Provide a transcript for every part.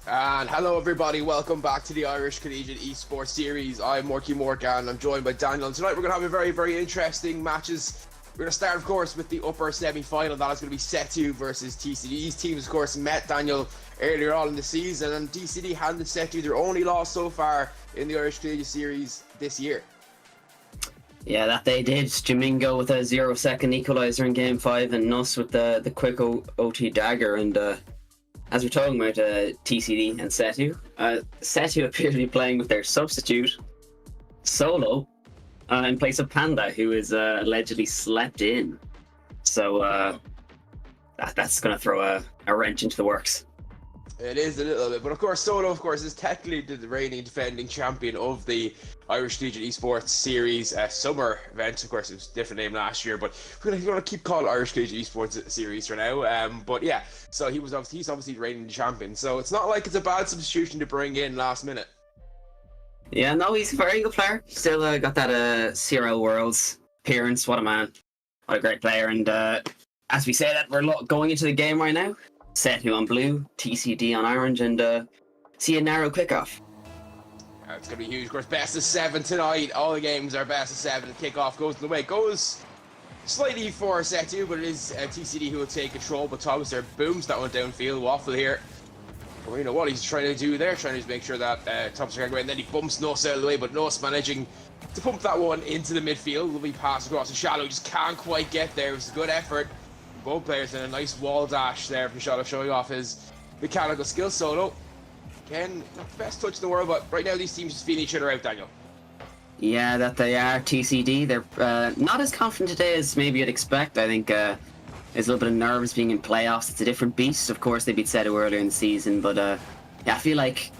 And hello everybody, welcome back to the Irish Collegiate Esports Series. I'm Morky Morgan and I'm joined by Daniel. And tonight we're going to have a very interesting matches. We're going to start, of course, with the upper semi-final. That is going to be SETU versus TCD. These teams, of course, met, Daniel, earlier on in the season, and TCD handed SETU their only loss so far in the Irish Collegiate Series this year. Yeah, that they did. Jamingo with a 0-second equaliser in Game 5 and Nuss with the quick OT dagger. And as we're talking about TCD and SETU, SETU appear to be playing with their substitute, Solo, in place of Panda, who is allegedly slept in. So that's going to throw a wrench into the works. It is a little bit, but of course Solo, of course, is technically the reigning defending champion of the Irish Collegiate Esports Series summer event. Of course, it was a different name last year, but we're going to keep calling it Irish Collegiate Esports Series for now. But yeah, so he's obviously the reigning champion. So it's not like it's a bad substitution to bring in last minute. Yeah, no, he's a very good player. Still got that CRL Worlds appearance. What a man. What a great player. And as we say that, we're going into the game right now. SETU on blue, TCD on orange, and see a narrow kickoff. It's going to be huge. Of course, best of 7 tonight. All the games are best of 7. The kickoff goes the way it goes. Slightly for SETU, but it is TCD who will take control. But Thomas there booms that one downfield. Waffle here. Well, you know what he's trying to do there? Trying to make sure that Thomas can go in. Then he bumps Nuss out of the way, but Nuss managing to pump that one into the midfield. Lovely pass across the shallow. Just can't quite get there. It was a good effort. Both players in a nice wall dash there from Shadow, showing off his mechanical skill. Solo, again, not the best touch in the world, but right now these teams just feeling each other out, Daniel. Yeah, that they are. TCD, they're not as confident today as maybe you'd expect. I think there's a little bit of nerves being in playoffs. It's a different beast. Of course, they beat SETU earlier in the season, but yeah, I feel like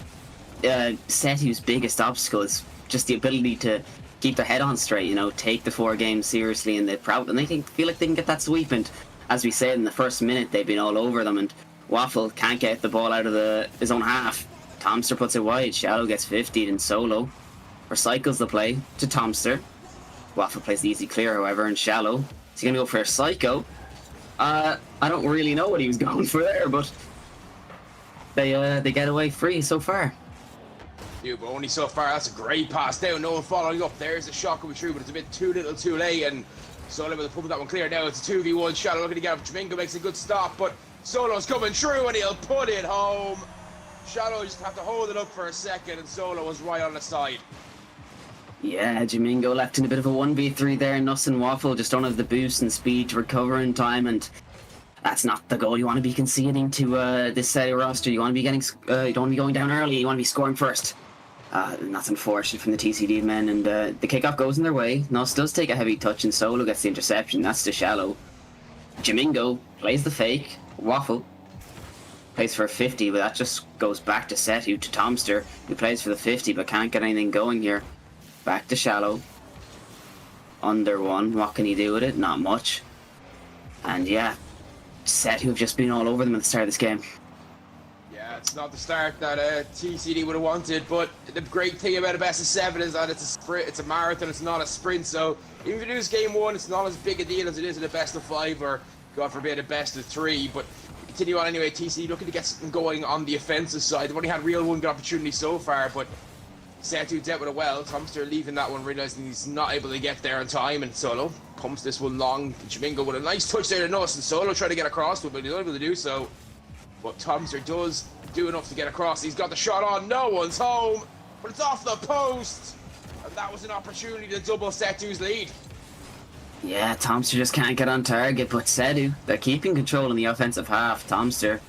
SETU's biggest obstacle is just the ability to keep their head on straight, you know, take the 4 games seriously, and they feel like they can get that sweep. And as we said, in the first minute, they've been all over them, and Waffle can't get the ball out of his own half. Tomster puts it wide, Shadow gets 50'd, and Solo recycles the play to Tomster. Waffle plays the easy clear, however, and Shallow. Is he going to go for a Psycho? I don't really know what he was going for there, but they get away free so far. Dude, but only so far. That's a great pass down. No one following up. There's a shot coming through, but it's a bit too little too late, and Solo able to put that one clear. Now it's a 2v1. Shadow looking to get up. Jamingo makes a good stop, but Solo's coming through and he'll put it home. Shadow just have to hold it up for a second, and Solo was right on the side. Yeah, Jamingo left in a bit of a 1v3 there. Nuss and Waffle just don't have the boost and speed to recover in time, and that's not the goal you want to be conceding to this SETU roster. You want to be you don't want to be going down early. You want to be scoring first. And that's unfortunate from the TCD men, and the kickoff goes in their way. Nuss does take a heavy touch, and Solo gets the interception. That's to Shallow. Jamingo plays the fake. Waffle plays for a 50, but that just goes back to SETU, to Tomster, who plays for the 50 but can't get anything going here. Back to Shallow. Under 1. What can he do with it? Not much. And yeah, SETU have just been all over them at the start of this game. Yeah, it's not the start that TCD would have wanted, but the great thing about a best of 7 is that it's a sprint, it's a marathon, it's not a sprint. So even if you lose game 1, it's not as big a deal as it is in a best of 5 or, God forbid, a best of 3. But continue on anyway. TCD looking to get something going on the offensive side. They've only had real one good opportunity so far, but SETU dealt with it well. Tomster leaving that one, realising he's not able to get there in time, and Solo pumps this one long. Jamingo with a nice touch there to Nuss, and Solo trying to get across, but he's not able to do so. But Tomster does do enough to get across. He's got the shot on. No one's home, but it's off the post, and that was an opportunity to double SETU's lead. Yeah, Tomster just can't get on target, but SETU, they're keeping control in the offensive half. Tomster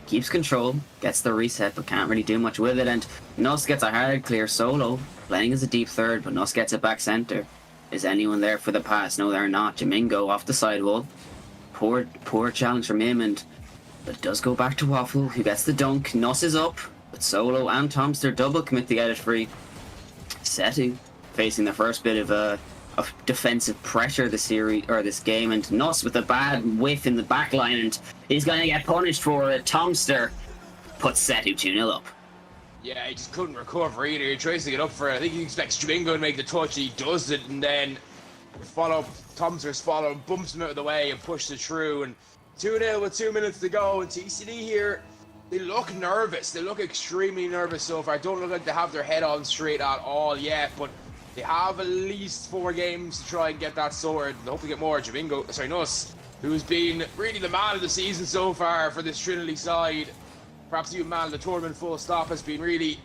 keeps control, gets the reset, but can't really do much with it, and Nuss gets a hard clear. Solo playing as a deep third, but Nuss gets it back centre. Is anyone there for the pass? No, they're not. Jamingo off the sidewall. Poor challenge from him, and but it does go back to Waffle, who gets the dunk. Nuss is up, but Solo and Tomster double commit to get it free. SETU facing the first bit of defensive pressure this game, and Nuss with a bad whiff in the back line, and he's going to get punished for it. Tomster puts SETU 2-0 up. Yeah, he just couldn't recover either. He tries to get up for it. I think he expects Jamingo to make the touch, and he does it, and then Tomster's follow, bumps him out of the way and pushes it through, and 2-0 with 2 minutes to go, and TCD here They look nervous. They look extremely nervous so far. Don't look like they have their head on straight at all yet, but they have at least 4 games to try and get that sorted. They hope to get more. Nuss, who's been really the man of the season so far for this Trinity side, perhaps even man of the tournament full stop, has been really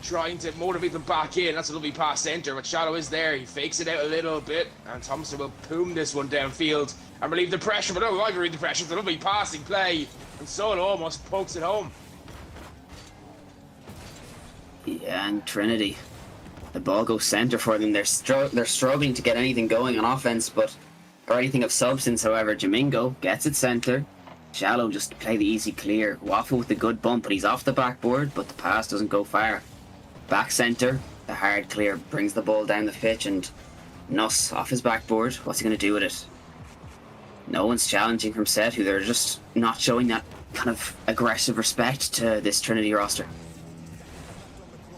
trying to motivate them back in. That's a lovely pass center, but Shadow is there. He fakes it out a little bit, and Thompson will boom this one downfield and relieve the pressure. But no, I can read the pressure. It's a lovely passing play, and Solo almost pokes it home. Yeah, and Trinity, the ball goes center for them. They're struggling to get anything going on offense, or anything of substance. However, Jamingo gets it center. Shallow just play the easy clear. Waffle with a good bump, but he's off the backboard, but the pass doesn't go far. Back center, the hard clear brings the ball down the pitch, and Nuss off his backboard. What's he going to do with it? No one's challenging from SETU. They're just not showing that kind of aggressive respect to this Trinity roster.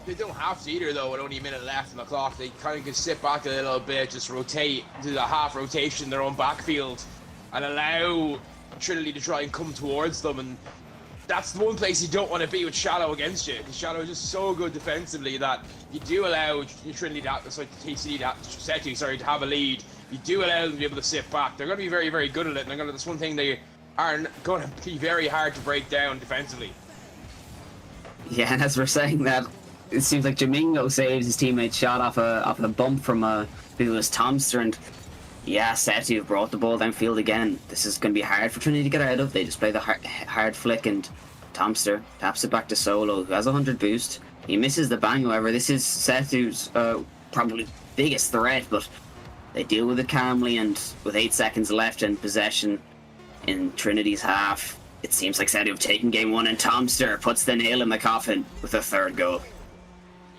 They don't have to either, though, with only a minute left on the clock. They kind of can sit back a little bit, just rotate, do the half rotation in their own backfield, and allow Trinity to try and come towards them. And that's the one place you don't want to be with Shallow against you, because Shallow is just so good defensively that you do allow Trinity to have a lead. You do allow them to be able to sit back. They're going to be very, very good at it, and that's one thing they are going to be very hard to break down defensively. Yeah, and as we're saying that, it seems like Jamingo saves his teammate's shot off a bump from who was Tomster, and yeah, SETU have brought the ball downfield again. This is going to be hard for Trinity to get out of. They just play the hard flick, and Tomster taps it back to Solo, who has 100 boost. He misses the bang, however. This is SETU's probably biggest threat, but they deal with it calmly, and with 8 seconds left in possession in Trinity's half, it seems like SETU have taken game 1, and Tomster puts the nail in the coffin with a 3rd goal.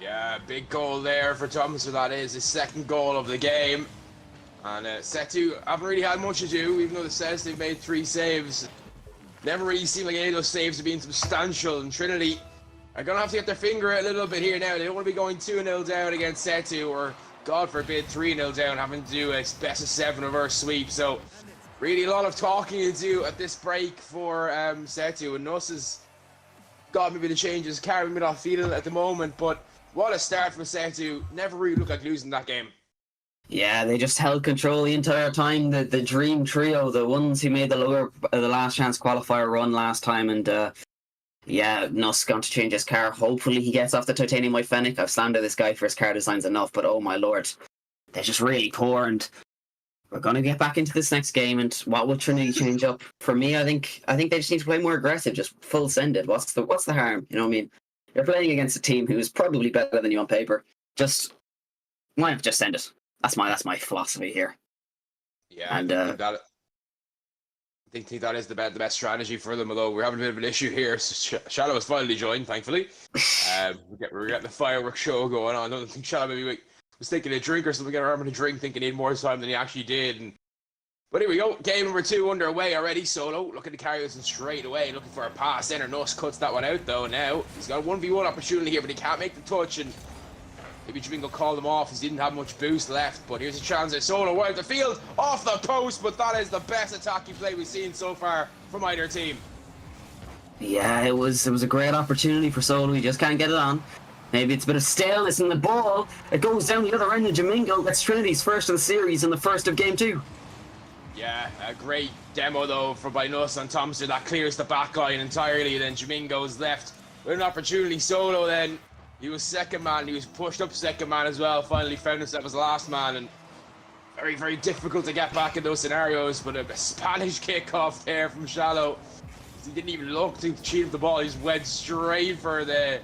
Yeah, big goal there for Tomster. That is his 2nd goal of the game. And SETU haven't really had much to do, even though it says they've made 3 saves. Never really seemed like any of those saves have been substantial, and Trinity are going to have to get their finger out a little bit here now. They don't want to be going 2-0 down against SETU, or God forbid 3-0 down, having to do a best of 7 reverse sweep. So really a lot of talking to do at this break for SETU, and Nuss has got maybe the changes carrying me off field at the moment, but what a start from SETU. Never really looked like losing that game. Yeah, they just held control the entire time. The dream trio, the ones who made the last chance qualifier run last time, and yeah, Nuss going to change his car. Hopefully he gets off the titanium white Fennec. I've slandered this guy for his car designs enough, but oh my lord, they're just really poor, and we're going to get back into this next game. And what will Trinity change up? For me, I think they just need to play more aggressive, just full send it. What's the harm? You know what I mean? You're playing against a team who is probably better than you on paper. Why not just send it? That's my philosophy here. Yeah, and I think that is the best strategy for them. Although we're having a bit of an issue here. So Shadow has finally joined, thankfully. We're getting the fireworks show going on. I don't think Shadow maybe was taking a drink or something. Getting around a drink, thinking he had more time than he actually did. But here we go. Game number 2 underway already. Solo looking to carry this one straight away, looking for a pass. Enter Nuss cuts that one out though. Now he's got a 1v1 opportunity here, but he can't make the touch, and maybe Jamingo called him off. He didn't have much boost left, but here's a chance at Solo wide the field, off the post, but that is the best attacking play we've seen so far from either team. Yeah, it was a great opportunity for Solo. He just can't get it on. Maybe it's a bit of staleness in the ball. It goes down the other end, and Jamingo gets Trinity's first of the series and the first of game 2. Yeah, a great demo though by Nuss on Thompson. That clears the back line entirely. Then Jamingo's left with an opportunity. Solo then, he was second man. He was pushed up second man as well. Finally found himself as last man, and very, very difficult to get back in those scenarios. But a Spanish kickoff there from Shallow. He didn't even look to cheat the ball. He just went straight for the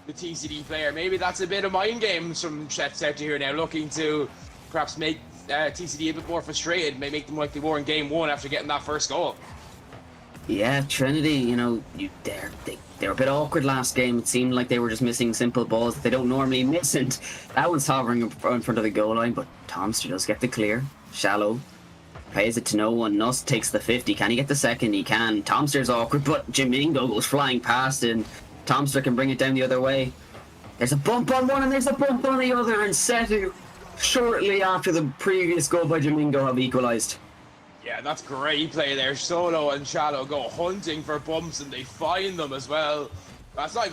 TCD player. Maybe that's a bit of mind games from SETU here now, looking to perhaps make TCD a bit more frustrated, may make them like they were in game 1 after getting that first goal. Yeah, Trinity, you know, they were a bit awkward last game. It seemed like they were just missing simple balls that they don't normally miss, and that one's hovering in front of the goal line, but Tomster does get the clear. Shallow plays it to no one. Nuss takes the 50. Can he get the second? He can. Tomster's awkward, but Jamingo goes flying past, and Tomster can bring it down the other way. There's a bump on one, and there's a bump on the other, and SETU, shortly after the previous goal by Jamingo, have equalised. Yeah, that's great play there. Solo and Shadow go hunting for bumps and they find them as well. That's not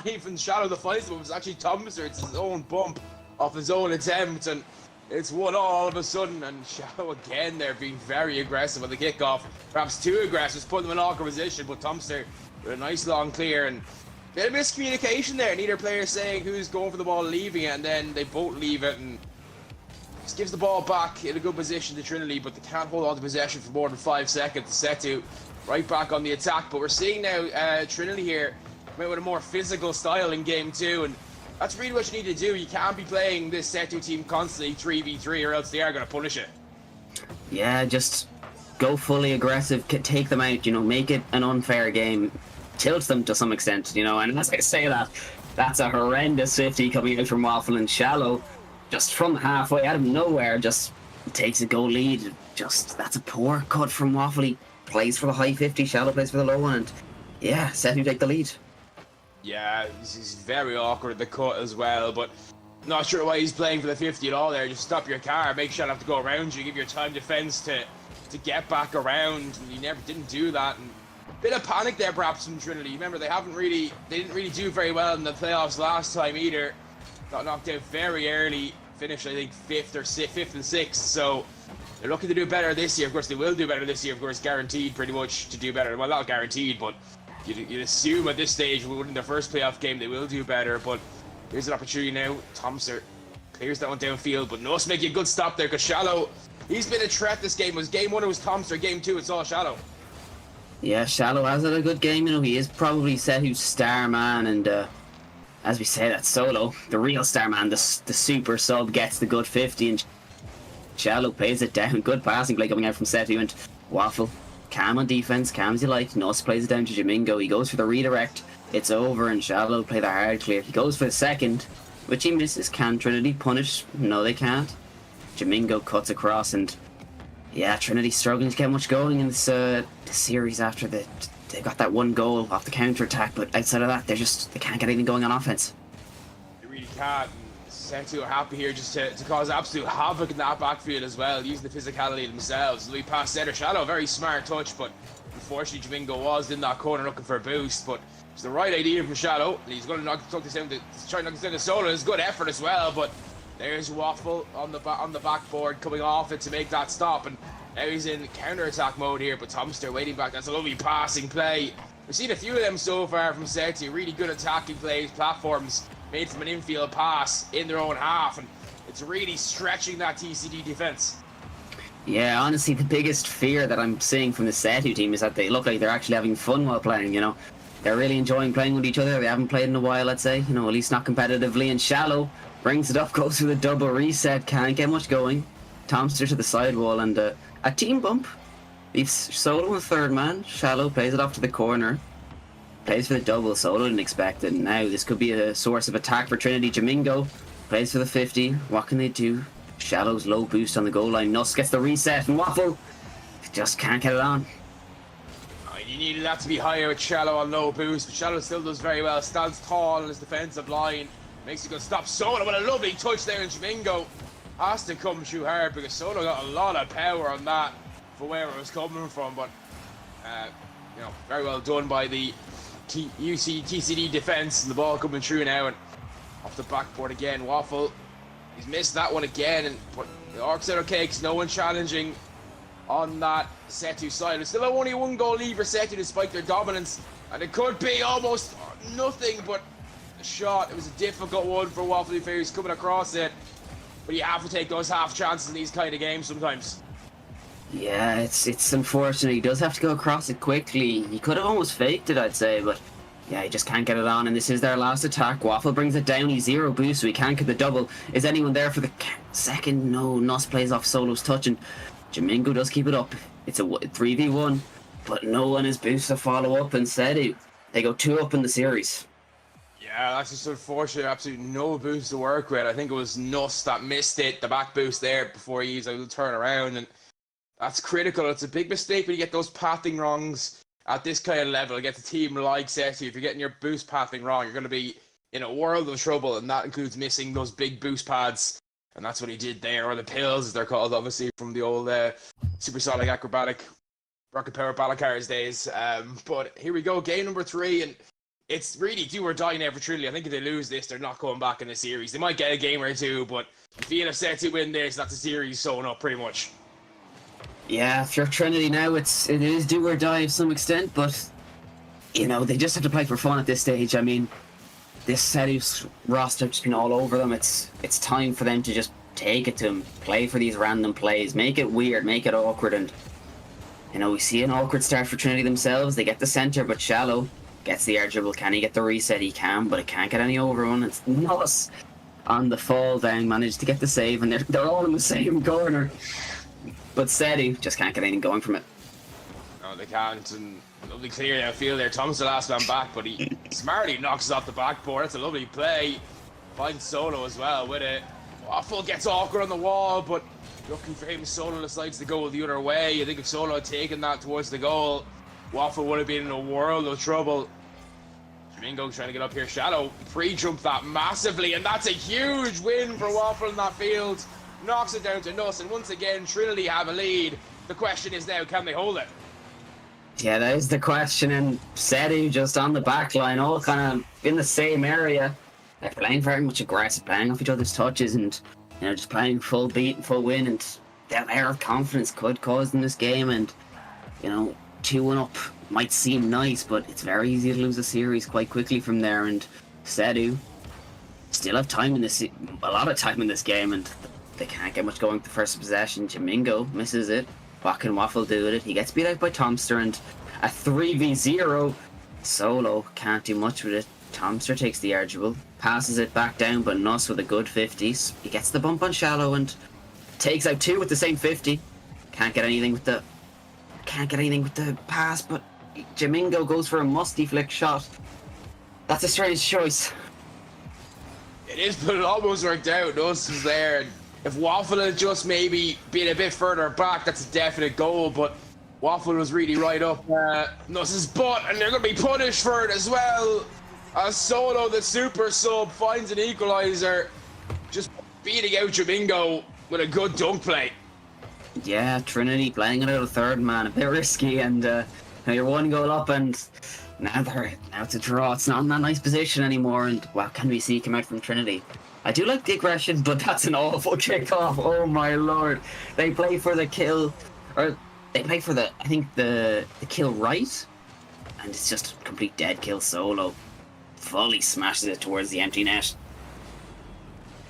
even Shadow that finds them, it's actually Thompson. It's his own bump off his own attempt, and it's 1-1 all of a sudden. And Shadow again, they're being very aggressive on the kickoff. Perhaps too aggressive, putting them in an awkward position, but Thompson with a nice long clear, and bit of miscommunication there. Neither player saying who's going for the ball, leaving it, and then they both leave it, and just gives the ball back in a good position to Trinity, but they can't hold on to possession for more than 5 seconds. SETU right back on the attack, but we're seeing now Trinity here with a more physical style in game 2, and that's really what you need to do. You can't be playing this SETU team constantly 3v3, or else they are going to punish it. Yeah, just go fully aggressive, take them out, make it an unfair game, tilt them to some extent, and as I say that, that's a horrendous 50 coming out from Waffle, and Shallow, just from halfway out of nowhere, just takes a goal lead. That's a poor cut from Waffle. He plays for the high 50, Shallow plays for the low one, and yeah, SETU take the lead. Yeah, he's very awkward at the cut as well, but not sure why he's playing for the 50 at all there. Just stop your car, make sure I have to go around you, give your time defense to get back around, and he didn't do that. And bit of panic there perhaps from Trinity. Remember, they didn't really do very well in the playoffs last time either. Got knocked out very early, finished I think 5th and 6th, so they're looking to do better this year. Of course, they will do better this year, of course, guaranteed pretty much to do better. Well, not guaranteed, but you'd assume at this stage, winning their first playoff game, they will do better. But here's an opportunity now. Thompson clears that one downfield, but Nuss making a good stop there, because Shallow, he's been a threat this game. Game 1 it was Thompson, game 2 it's all Shallow. Yeah, Shallow has had a good game, he is probably SETU's star man, and as we say, that Solo, the real star man, the super sub, gets the good 50, and Shallow plays it down. Good passing play coming out from SETU, and Waffle, calm on defense, calm as you like. Nuss plays it down to Jamingo. He goes for the redirect. It's over, and Shallow play the hard clear. He goes for the second, which he misses. Can Trinity punish? No, they can't. Jamingo cuts across, and yeah, Trinity struggling to get much going in this series after they got that one goal off the counter attack, but outside of that, they can't get anything going on offense. They really can't. SETU are happy here just to cause absolute havoc in that backfield as well, using the physicality themselves. Louis pass center, Shadow, very smart touch, but unfortunately Jamingo was in that corner looking for a boost, but it's the right idea from Shadow, and he's going to try to knock this down to Solo. It's good effort as well, but there's Waffle on the backboard coming off it to make that stop, and now he's in counter-attack mode here, but Thompson waiting back. That's a lovely passing play. We've seen a few of them so far from SETU, really good attacking plays, platforms made from an infield pass in their own half, and it's really stretching that TCD defense. Yeah, honestly, the biggest fear that I'm seeing from the SETU team is that they look like they're actually having fun while playing, They're really enjoying playing with each other. They haven't played in a while, I'd say, at least not competitively. And Shallow brings it up, goes for the double reset, can't get much going. Thompson to the sidewall, and a team bump. Leaves Solo in third man. Shallow plays it off to the corner. Plays for the double. Solo didn't expect it. Now this could be a source of attack for Trinity. Jamingo plays for the 50. What can they do? Shallow's low boost on the goal line. Nuss gets the reset, and Waffle just can't get it on. You needed that to be higher with Shallow on low boost, but Shallow still does very well. Stands tall on his defensive line. Makes a good stop. Solo with a lovely touch there, and Jamingo has to come through hard, because Solo got a lot of power on that for where it was coming from, but very well done by the TCD defense, and the ball coming through now, and off the backboard again. Waffle, he's missed that one again, but the Orcs are okay because no one challenging on that SETU side. It's still only a 1 goal lead for SETU despite their dominance, and it could be almost nothing, but the shot, it was a difficult one for Waffle if he was coming across it, but you have to take those half chances in these kind of games sometimes. Yeah, it's unfortunate. He does have to go across it quickly. He could have almost faked it, I'd say, but yeah, he just can't get it on, and this is their last attack. Waffle brings it down. He's 0 boost, so he can't get the double. Is anyone there for the second? No, Nuss plays off Solo's touch, and Jamingo does keep it up. It's a 3v1, but no one is boost to follow up, and SETU, they go 2 up in the series. Yeah, that's just unfortunate. Absolutely no boost to work with. I think it was Nuss that missed it, the back boost there, before he was able to turn around, and that's critical. It's a big mistake when you get those pathing wrongs at this kind of level. Against a team like SETU, if you're getting your boost pathing wrong, you're going to be in a world of trouble, and that includes missing those big boost pads. And that's what he did there, or the pills as they're called, obviously, from the old supersonic acrobatic rocket power battle cars days. But here we go, game number 3, and it's really do or die now for Trinity. I think if they lose this, they're not going back in the series. They might get a game or two, but if you have SETU win this, that's a series sewn up pretty much. Yeah, if you're Trinity now, it is do or die to some extent, but you know, they just have to play for fun at this stage. I mean, this SETU's roster just been all over them. It's time for them to just take it to them, play for these random plays, make it weird, make it awkward, and you know, we see an awkward start for Trinity themselves. They get the center, but Shallow gets the air dribble. Can he get the reset? He can, but it can't get any overrun. It's nuts. On the fall down, managed to get the save, and they're all in the same corner. But SETU just can't get anything going from it. No, they can't, and lovely clear downfield there. Tom's the last man back, but he smartly knocks it off the backboard. That's a lovely play. Finds Solo as well with it. Waffle gets awkward on the wall, but looking for him, Solo decides to go the other way. I think if Solo had taken that towards the goal, Waffle would have been in a world of trouble. Domingo trying to get up here. Shadow pre-jumped that massively, and that's a huge win for Waffle in that field. Knocks it down to Nuss, and once again, Trinity have a lead. The question is now, can they hold it? Yeah, that is the question, and SETU just on the back line, all kind of in the same area. They're playing very much aggressive, playing off each other's touches, and you know, just playing full beat and full win, and that air of confidence could cause them this game, and you know, 2-1 up might seem nice, but it's very easy to lose a series quite quickly from there, and SETU still have time in this, a lot of time in this game, and they can't get much going with the first possession. Domingo misses it. What can Waffle do with it? He gets beat out by Tomster, and a 3v0. Solo can't do much with it. Tomster takes the air dribble, passes it back down, but Nuss with a good 50s. He gets the bump on Shallow and takes out 2 with the same 50. Can't get anything with the pass, but Domingo goes for a musty flick shot. That's a strange choice. It is, but it almost worked out. Nuss was there, and if Waffle had just maybe been a bit further back, that's a definite goal, but Waffle was really right up Nuss's butt, and they're going to be punished for it as well. As Solo, the super sub, finds an equalizer, just beating out Domingo with a good dunk play. Yeah, Trinity playing it out of third man, a bit risky, and now you're 1 goal up, and now it's a draw. It's not in that nice position anymore, and what can we see come out from Trinity? I do like the aggression, but that's an awful kick-off. Oh my lord. They play for the kill, or they play for the, I think the kill right, and it's just a complete dead kill. Solo fully smashes it towards the empty net.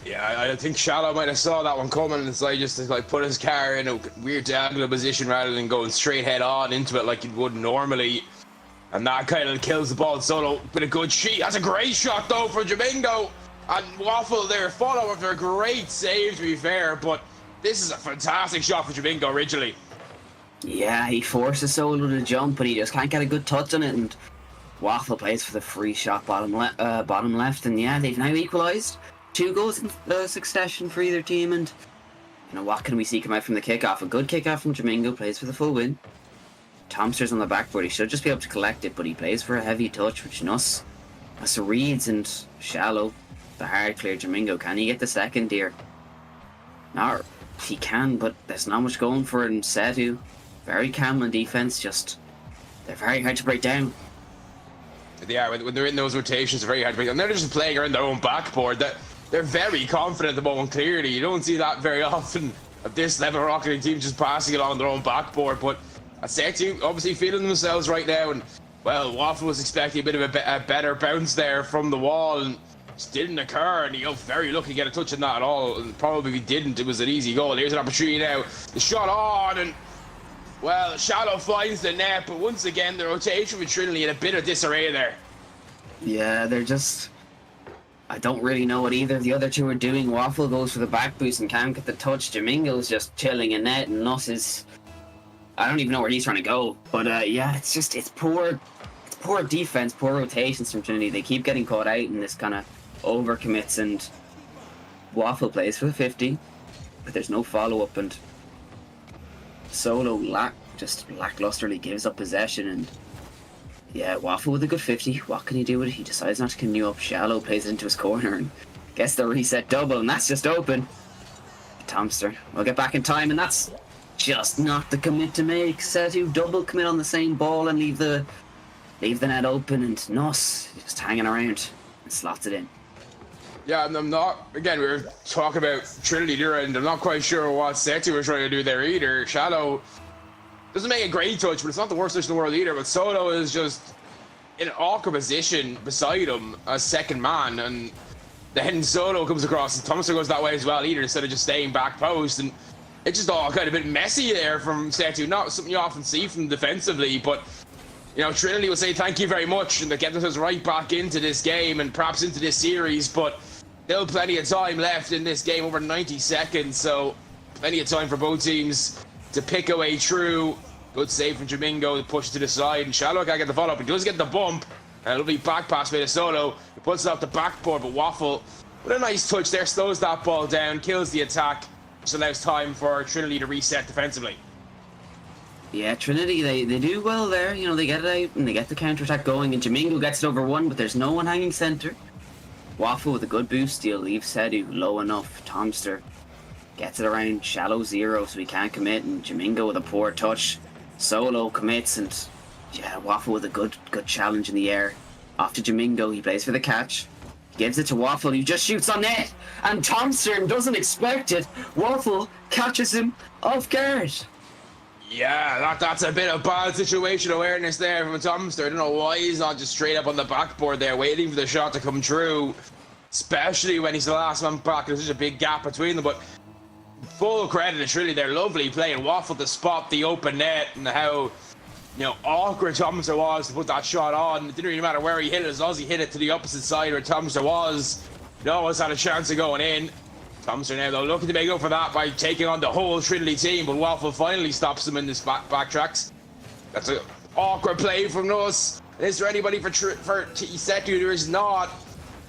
Yeah, I think Shallow might have saw that one coming and decided just to like put his car in a weird diagonal position rather than going straight head on into it like you would normally. And that kind of kills the ball. Solo with a good sheet. That's a great shot though for Domingo. And Waffle there follow after a great save, to be fair, but this is a fantastic shot for Domingo originally. Yeah, he forces Solo to jump, but he just can't get a good touch on it, and Waffle plays for the free shot bottom left, and yeah, they've now equalised. 2 goals in succession for either team, and you know, what can we see come out from the kickoff? A good kickoff from Domingo, plays for the full win. Tomster's on the backboard, he should just be able to collect it, but he plays for a heavy touch, which Nuss reads, and Shallow. The hard clear. Domingo, can he get the second here? No, he can, but there's not much going for it in SETU. Very calm on defense, just they're very hard to break down. Yeah, when they're in those rotations, they're very hard to break down. They're just playing around their own backboard. They're very confident at the moment, clearly. You don't see that very often at this level of rocketing team just passing it on their own backboard, but SETU obviously feeling themselves right now, and well, Waffle was expecting a bit of a better bounce there from the wall, and just didn't occur, and he was very lucky to get a touch on that at all, and probably if he didn't, it was an easy goal. Here's an opportunity now. The shot on, and well, Shallow finds the net, but once again, the rotation with Trinity in a bit of disarray there. Yeah, they're just, I don't really know what either of the other two are doing. Waffle goes for the back boost and can't get the touch. Domingo's just chilling in net, and Nuss is, I don't even know where he's trying to go. But yeah, it's poor defense, poor rotations from Trinity. They keep getting caught out in this kind of overcommits, and Waffle plays for the 50, but there's no follow-up, and Solo lacklusterly gives up possession, and yeah, Waffle with a good 50. What can he do with it? He decides not to continue up. Shallow plays it into his corner and gets the reset double, and that's just open. Tomster will get back in time, and that's just not the commit to make. SETU double commit on the same ball and leave the net open, and Nuss just hanging around and slots it in. Yeah, and I'm not, again, we were talking about Trinity there, and I'm not quite sure what SETU were trying to do there either. Shadow doesn't make a great touch, but it's not the worst touch in the world either. But Solo is just in an awkward position beside him as second man, and then Solo comes across, and Thompson goes that way as well either, instead of just staying back post. And it's just all kind of a bit messy there from SETU. Not something you often see from defensively, but you know, Trinity will say thank you very much, and they get themselves right back into this game and perhaps into this series, but still plenty of time left in this game, over 90 seconds, so plenty of time for both teams to pick a way through. Good save from Jamingo to push to the side, and Shallow can't get the follow-up. He does get the bump, and a lovely back pass by the Solo. He puts it off the backboard, but Waffle, with a nice touch there, slows that ball down, kills the attack, which allows time for Trinity to reset defensively. Yeah, Trinity, they do well there. You know, they get it out and they get the counter-attack going, and Jamingo gets it over one, but there's no one hanging centre. Waffle with a good boost steal leaves SETU low enough. Tomster gets it around shallow zero, so he can't commit, and Jamingo with a poor touch. Solo commits, and yeah, Waffle with a good challenge in the air. Off to Jamingo, he plays for the catch. Gives it to Waffle, he just shoots on net, and Tomster doesn't expect it. Waffle catches him off guard. Yeah, that's a bit of bad situation awareness there from Tomster. I don't know why he's not just straight up on the backboard there, waiting for the shot to come through, especially when he's the last man back. There's such a big gap between them, but full credit to Trinity. They're lovely playing Waffle to spot the open net, and how, you know, awkward Tomster was to put that shot on. It didn't really matter where he hit it, as long as he hit it to the opposite side where Tomster was. He always had a chance of going in. Tomster now, though, looking to make up for that by taking on the whole Trinity team, but Waffle finally stops him in this backtracks. That's an awkward play from us. Is there anybody for SETU? There is not.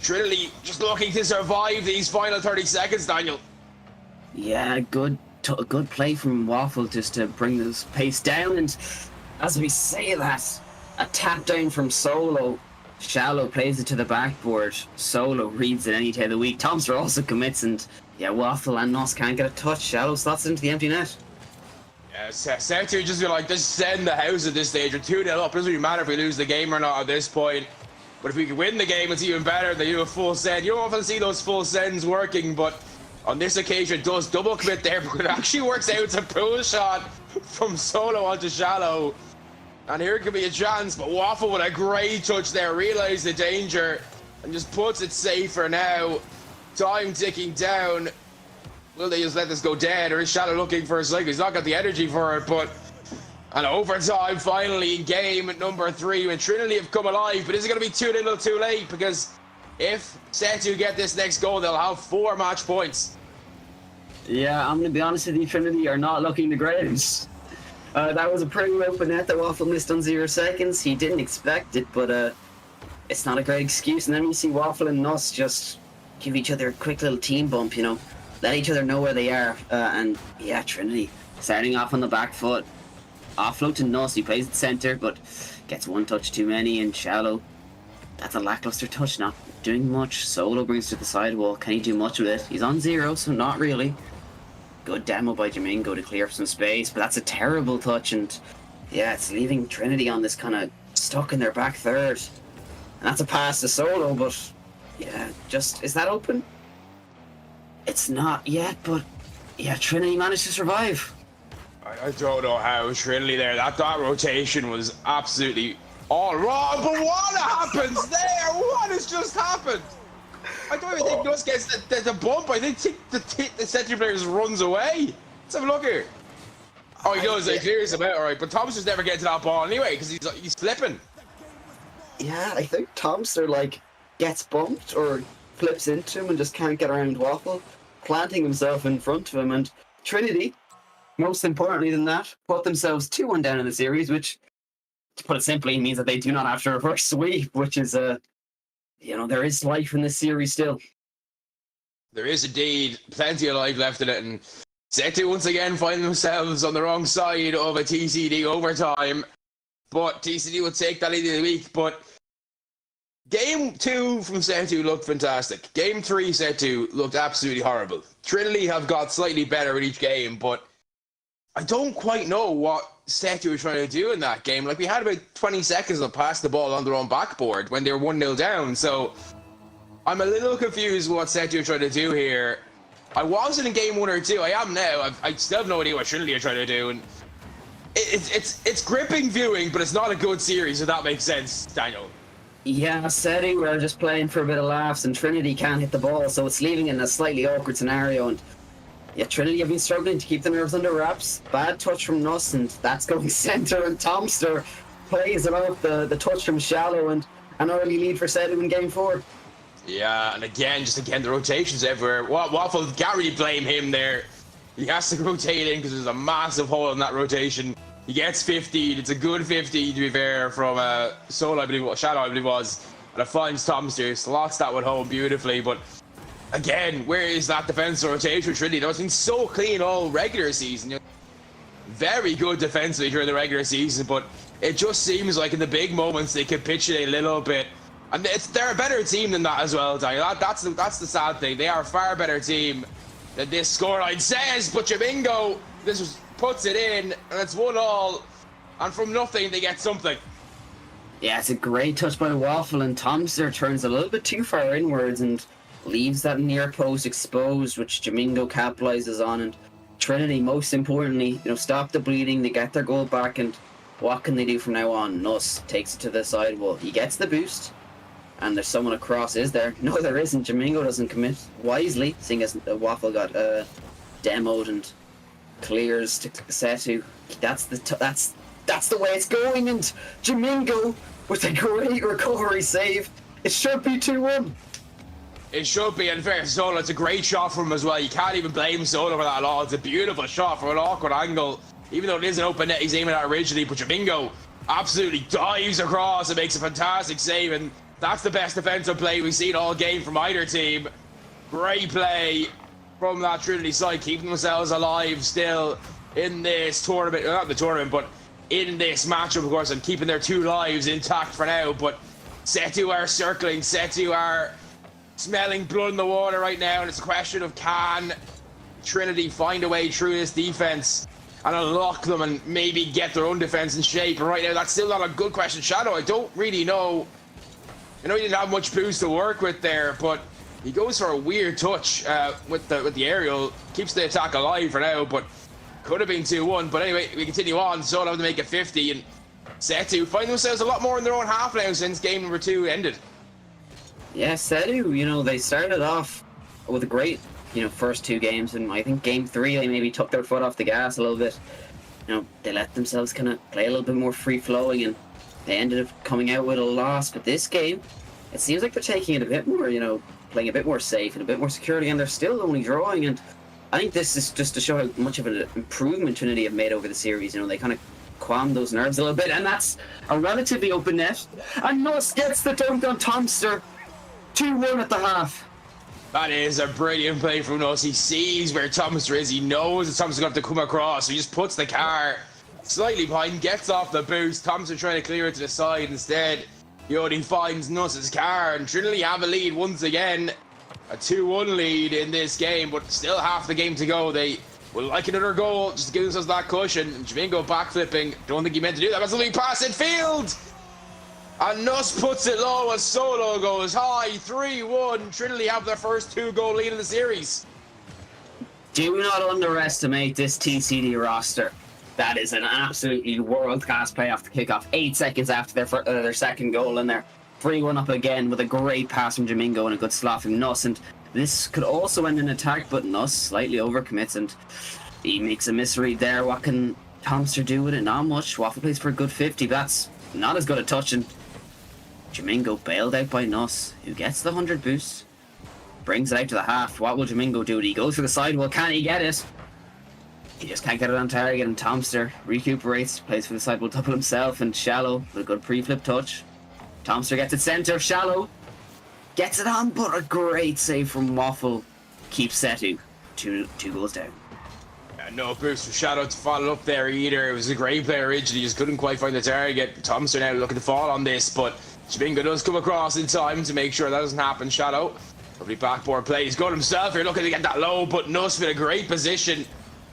Trinity just looking to survive these final 30 seconds, Daniel. Yeah, good play from Waffle just to bring this pace down, and as we say that, a tap down from Solo. Shallow plays it to the backboard. Solo reads it any day of the week. Tomster also commits, and yeah, Waffle and Nos can't get a touch. Shallow slots into the empty net. Yeah, SETU just be like, just send the house at this stage. We're 2-0 up. It doesn't really matter if we lose the game or not at this point. But if we can win the game, it's even better. They do a full send. You don't often see those full sends working, but on this occasion, it does double commit there, but it actually works out. It's a pull shot from Solo onto Shallow. And here could be a chance, but Waffle with a great touch there, realised the danger, and just puts it safer now. Time ticking down. Will they just let this go dead, or is Shallow looking for a cycle? He's not got the energy for it, but an overtime finally in game at number 3 when Trinity have come alive, but is it going to be too little too late? Because if SETU get this next goal, they'll have 4 match points. Yeah, I'm going to be honest with you, Trinity are not looking the greatest. That was a pretty open net that Waffle missed on 0 seconds. He didn't expect it, but it's not a great excuse. And then you see Waffle and Nuss just give each other a quick little team bump, you know, let each other know where they are. And yeah, Trinity starting off on the back foot. Offload to Nuss, he plays at centre, but gets 1 touch too many, and Shallow. That's a lackluster touch, not doing much. Solo brings to the sidewall. Can he do much with it? He's on 0, so not really. Good demo by Jamingo to clear up some space, but that's a terrible touch, and yeah, it's leaving Trinity on this kind of stuck in their back third. And that's a pass to Solo, but yeah, just, is that open? It's not yet, but yeah, Trinity managed to survive. I don't know how Trinity there, that rotation was absolutely all wrong, but what happens there? What has just happened? I don't even think Nuss gets the bump. I think the SETU player just runs away. Let's have a look here. Oh, he does. He clears him out, all right. But Thompson's never getting to that ball anyway because he's flipping. Yeah, I think Tomster like gets bumped or flips into him and just can't get around Waffle, planting himself in front of him. And Trinity, most importantly than that, put themselves 2-1 down in the series, which, to put it simply, means that they do not have to reverse sweep, which is you know, there is life in this series still. There is indeed plenty of life left in it, and SETU once again find themselves on the wrong side of a TCD overtime. But TCD will take that lead of the week. But Game 2 from SETU looked fantastic. Game 3 SETU looked absolutely horrible. Trinity have got slightly better in each game, but I don't quite know what SETU were trying to do in that game. Like, we had about 20 seconds to pass the ball on their own backboard when they were 1-0 down, so I'm a little confused what SETU are trying to do here. I wasn't in game 1 or 2. I am now. I still have no idea what Trinity are trying to do, and it's gripping viewing, but it's not a good series, if that makes sense, Daniel. Yeah, SETU are just playing for a bit of laughs, and Trinity can't hit the ball, so it's leaving in a slightly awkward scenario. And yeah, Trinity have been struggling to keep the nerves under wraps. Bad touch from Nuss, and that's going centre, and Tomster plays it out the touch from Shallow, and an early lead for SETU in game 4. Yeah, and again, the rotations everywhere. Waffle, can't really blame him there. He has to rotate in because there's a massive hole in that rotation. He gets 50. It's a good 50, to be fair, from Solo, I believe, Shadow, I believe it was. And it finds Tomster. Slots that one home beautifully. But again, where is that defensive rotation with Trinity? It's been so clean all regular season. Very good defensively during the regular season, but it just seems like in the big moments they capitulate a little bit. And they're a better team than that as well, Daniel. That's the sad thing. They are a far better team than this scoreline says. But Jamingo, puts it in, and it's 1-1. And from nothing, they get something. Yeah, it's a great touch by Waffle, and Tomster turns a little bit too far inwards and leaves that near post exposed, which Jamingo capitalizes on. And Trinity, most importantly, stop the bleeding. They get their goal back, and what can they do from now on? Nuss takes it to the sidewall. He gets the boost. And there's someone across, is there? No, there isn't. Jamingo doesn't commit wisely, seeing as Waffle got demoed and clears to SETU. That's the way it's going, and Jamingo with a great recovery save. It should be 2-1. It should be, and fair Solo, it's a great shot from him as well. You can't even blame Solo for that at all. It's a beautiful shot from an awkward angle, even though it is an open net he's aiming at originally. But Jamingo absolutely dives across and makes a fantastic save, and that's the best defensive play we've seen all game from either team. Great play from that Trinity side, keeping themselves alive still in this tournament. Well, not the tournament, but in this matchup, of course, and keeping their 2 lives intact for now. But SETU are circling. SETU are smelling blood in the water right now, and it's a question of can Trinity find a way through this defense and unlock them and maybe get their own defense in shape. And right now, that's still not a good question. Shadow, I don't really know. I know he didn't have much boost to work with there, but he goes for a weird touch with the aerial. Keeps the attack alive for now, but could have been 2-1. But anyway, we continue on. Solo to make it 50, and SETU find themselves a lot more in their own half now since game number 2 ended. Yeah, SETU, they started off with a great, first 2 games, and I think game 3 they maybe took their foot off the gas a little bit. They let themselves kind of play a little bit more free-flowing, and they ended up coming out with a loss. But this game, it seems like they're taking it a bit more, playing a bit more safe and a bit more security, and they're still only drawing. And I think this is just to show how much of an improvement Trinity have made over the series. They kind of calmed those nerves a little bit, and that's a relatively open net. And Nuss gets the dunk on Tomster. 2-1 at the half. That is a brilliant play from Nuss. He sees where Tomster is. He knows that Tomster's going to have to come across, so he just puts the car slightly behind, gets off the boost. Tomster trying to clear it to the side instead. He only finds Nuss's car, and Trinity have a lead once again. A 2-1 lead in this game, but still half the game to go. They would like another goal just to give themselves that cushion. Jamingo backflipping. Don't think he meant to do that. That's a lead pass in field. And Nuss puts it low as Solo goes high. 3-1. Trinity have their first 2-goal lead in the series. Do not underestimate this TCD roster. That is an absolutely world-class play off the kickoff. 8 seconds after their second goal, and they're 3-1 up again with a great pass from Jamingo and a good slot from Nuss. And this could also end in attack, but Nuss slightly overcommits, and he makes a misread there. What can Tomster do with it? Not much. Waffle plays for a good 50. That's not as good a touch, and Jamingo bailed out by Nuss, who gets the 100 boost. Brings it out to the half. What will Jamingo do? He goes for the sidewall. Can he get it? He just can't get it on target, and Tomster recuperates, plays for the sidewall double himself, and Shallow with a good pre-flip touch. Tomster gets it centre. Shallow gets it on, but a great save from Waffle keeps SETU 2 goals down. No boost for Shadow to follow up there either. It was a great play originally, just couldn't quite find the target. Tomster now looking to fall on this, but Jamingo does come across in time to make sure that doesn't happen. Shadow, lovely backboard play. He's got himself here, looking to get that low, but Nuss in a great position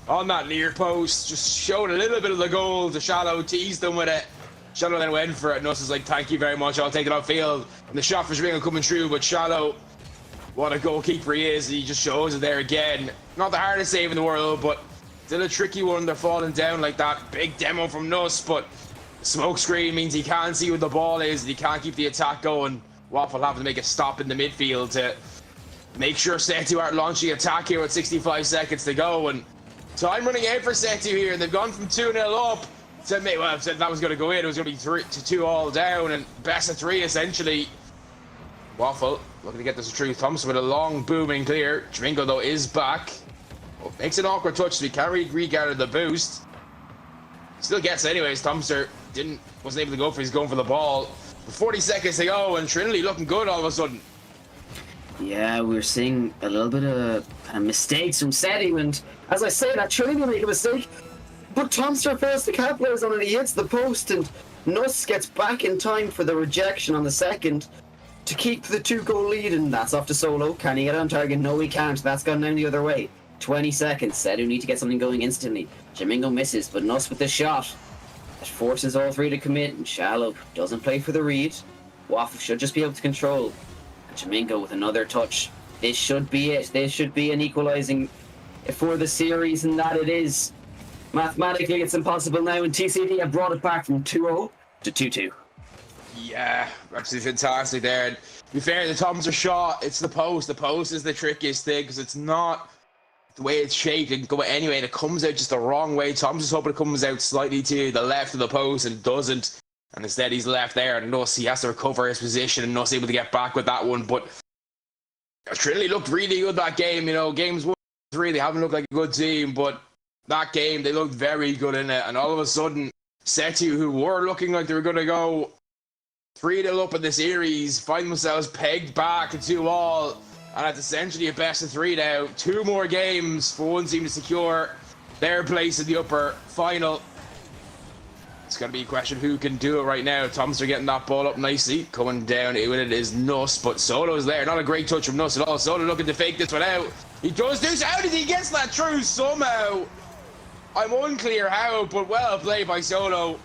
on that near post. Just showed a little bit of the goal to Shadow, teased him with it. Shadow then went for it. Nuss is like, thank you very much, I'll take it outfield. And the shot for Jamingo coming through, but Shadow, what a goalkeeper he is. He just shows it there again. Not the hardest save in the world, but still a tricky one. They're falling down like that. Big demo from Nuss, but smoke screen means he can't see where the ball is and he can't keep the attack going. Waffle having to make a stop in the midfield to make sure SETU aren't launching attack here with 65 seconds to go. And time running out for SETU here, and they've gone from 2-0 up to, well, said that was going to go in. It was going to be 3-2 all down, and best of 3 essentially. Waffle looking to get this through. Thompson with a long booming clear. Jamingo though is back. Oh, makes an awkward touch, so he can't really regather the boost. Still gets it anyways. Thompson wasn't able to go for. He's going for the ball. 40 seconds to go, and Trinity looking good all of a sudden. Yeah, we're seeing a little bit of mistakes from SETU, and as I say, that Trinity will make a mistake, but Thompson fails to capitalize on it. He hits the post, and Nuss gets back in time for the rejection on the second to keep the 2-goal lead, and that's off to Solo. Can he get on target? No, he can't. That's gone down the other way. 20 seconds. SETU need to get something going instantly. Jamingo misses, but Nuss with the shot. It forces all 3 to commit, and Shallow doesn't play for the read. Waffle should just be able to control. And Jamingo with another touch. This should be it. This should be an equalising for the series, and that it is. Mathematically, it's impossible now, and TCD have brought it back from 2-0 to 2-2. Yeah, absolutely fantastic there. And to be fair, the Thompson shot, it's the post. The post is the trickiest thing because it's not the way it's shaped. It can go anyway, and it comes out just the wrong way. Thompson's hoping it comes out slightly to the left of the post, and it doesn't. And instead, he's left there, and Nuss, he has to recover his position, and Nuss able to get back with that one. But Trinity looked really good that game. You know, games 1-3, they haven't looked like a good team, but that game, they looked very good in it. And all of a sudden, SETU, who were looking like they were going to go 3-0 up in the series, find themselves pegged back to 2-all. And it's essentially a best of 3 now. 2 more games for one team to secure their place in the upper final. It's going to be a question who can do it right now. Thompson getting that ball up nicely. Coming down with it is Nuss, but Solo's there. Not a great touch from Nuss at all. Solo looking to fake this one out. He does do so. How did he get that through somehow? I'm unclear how, but well played by Solo.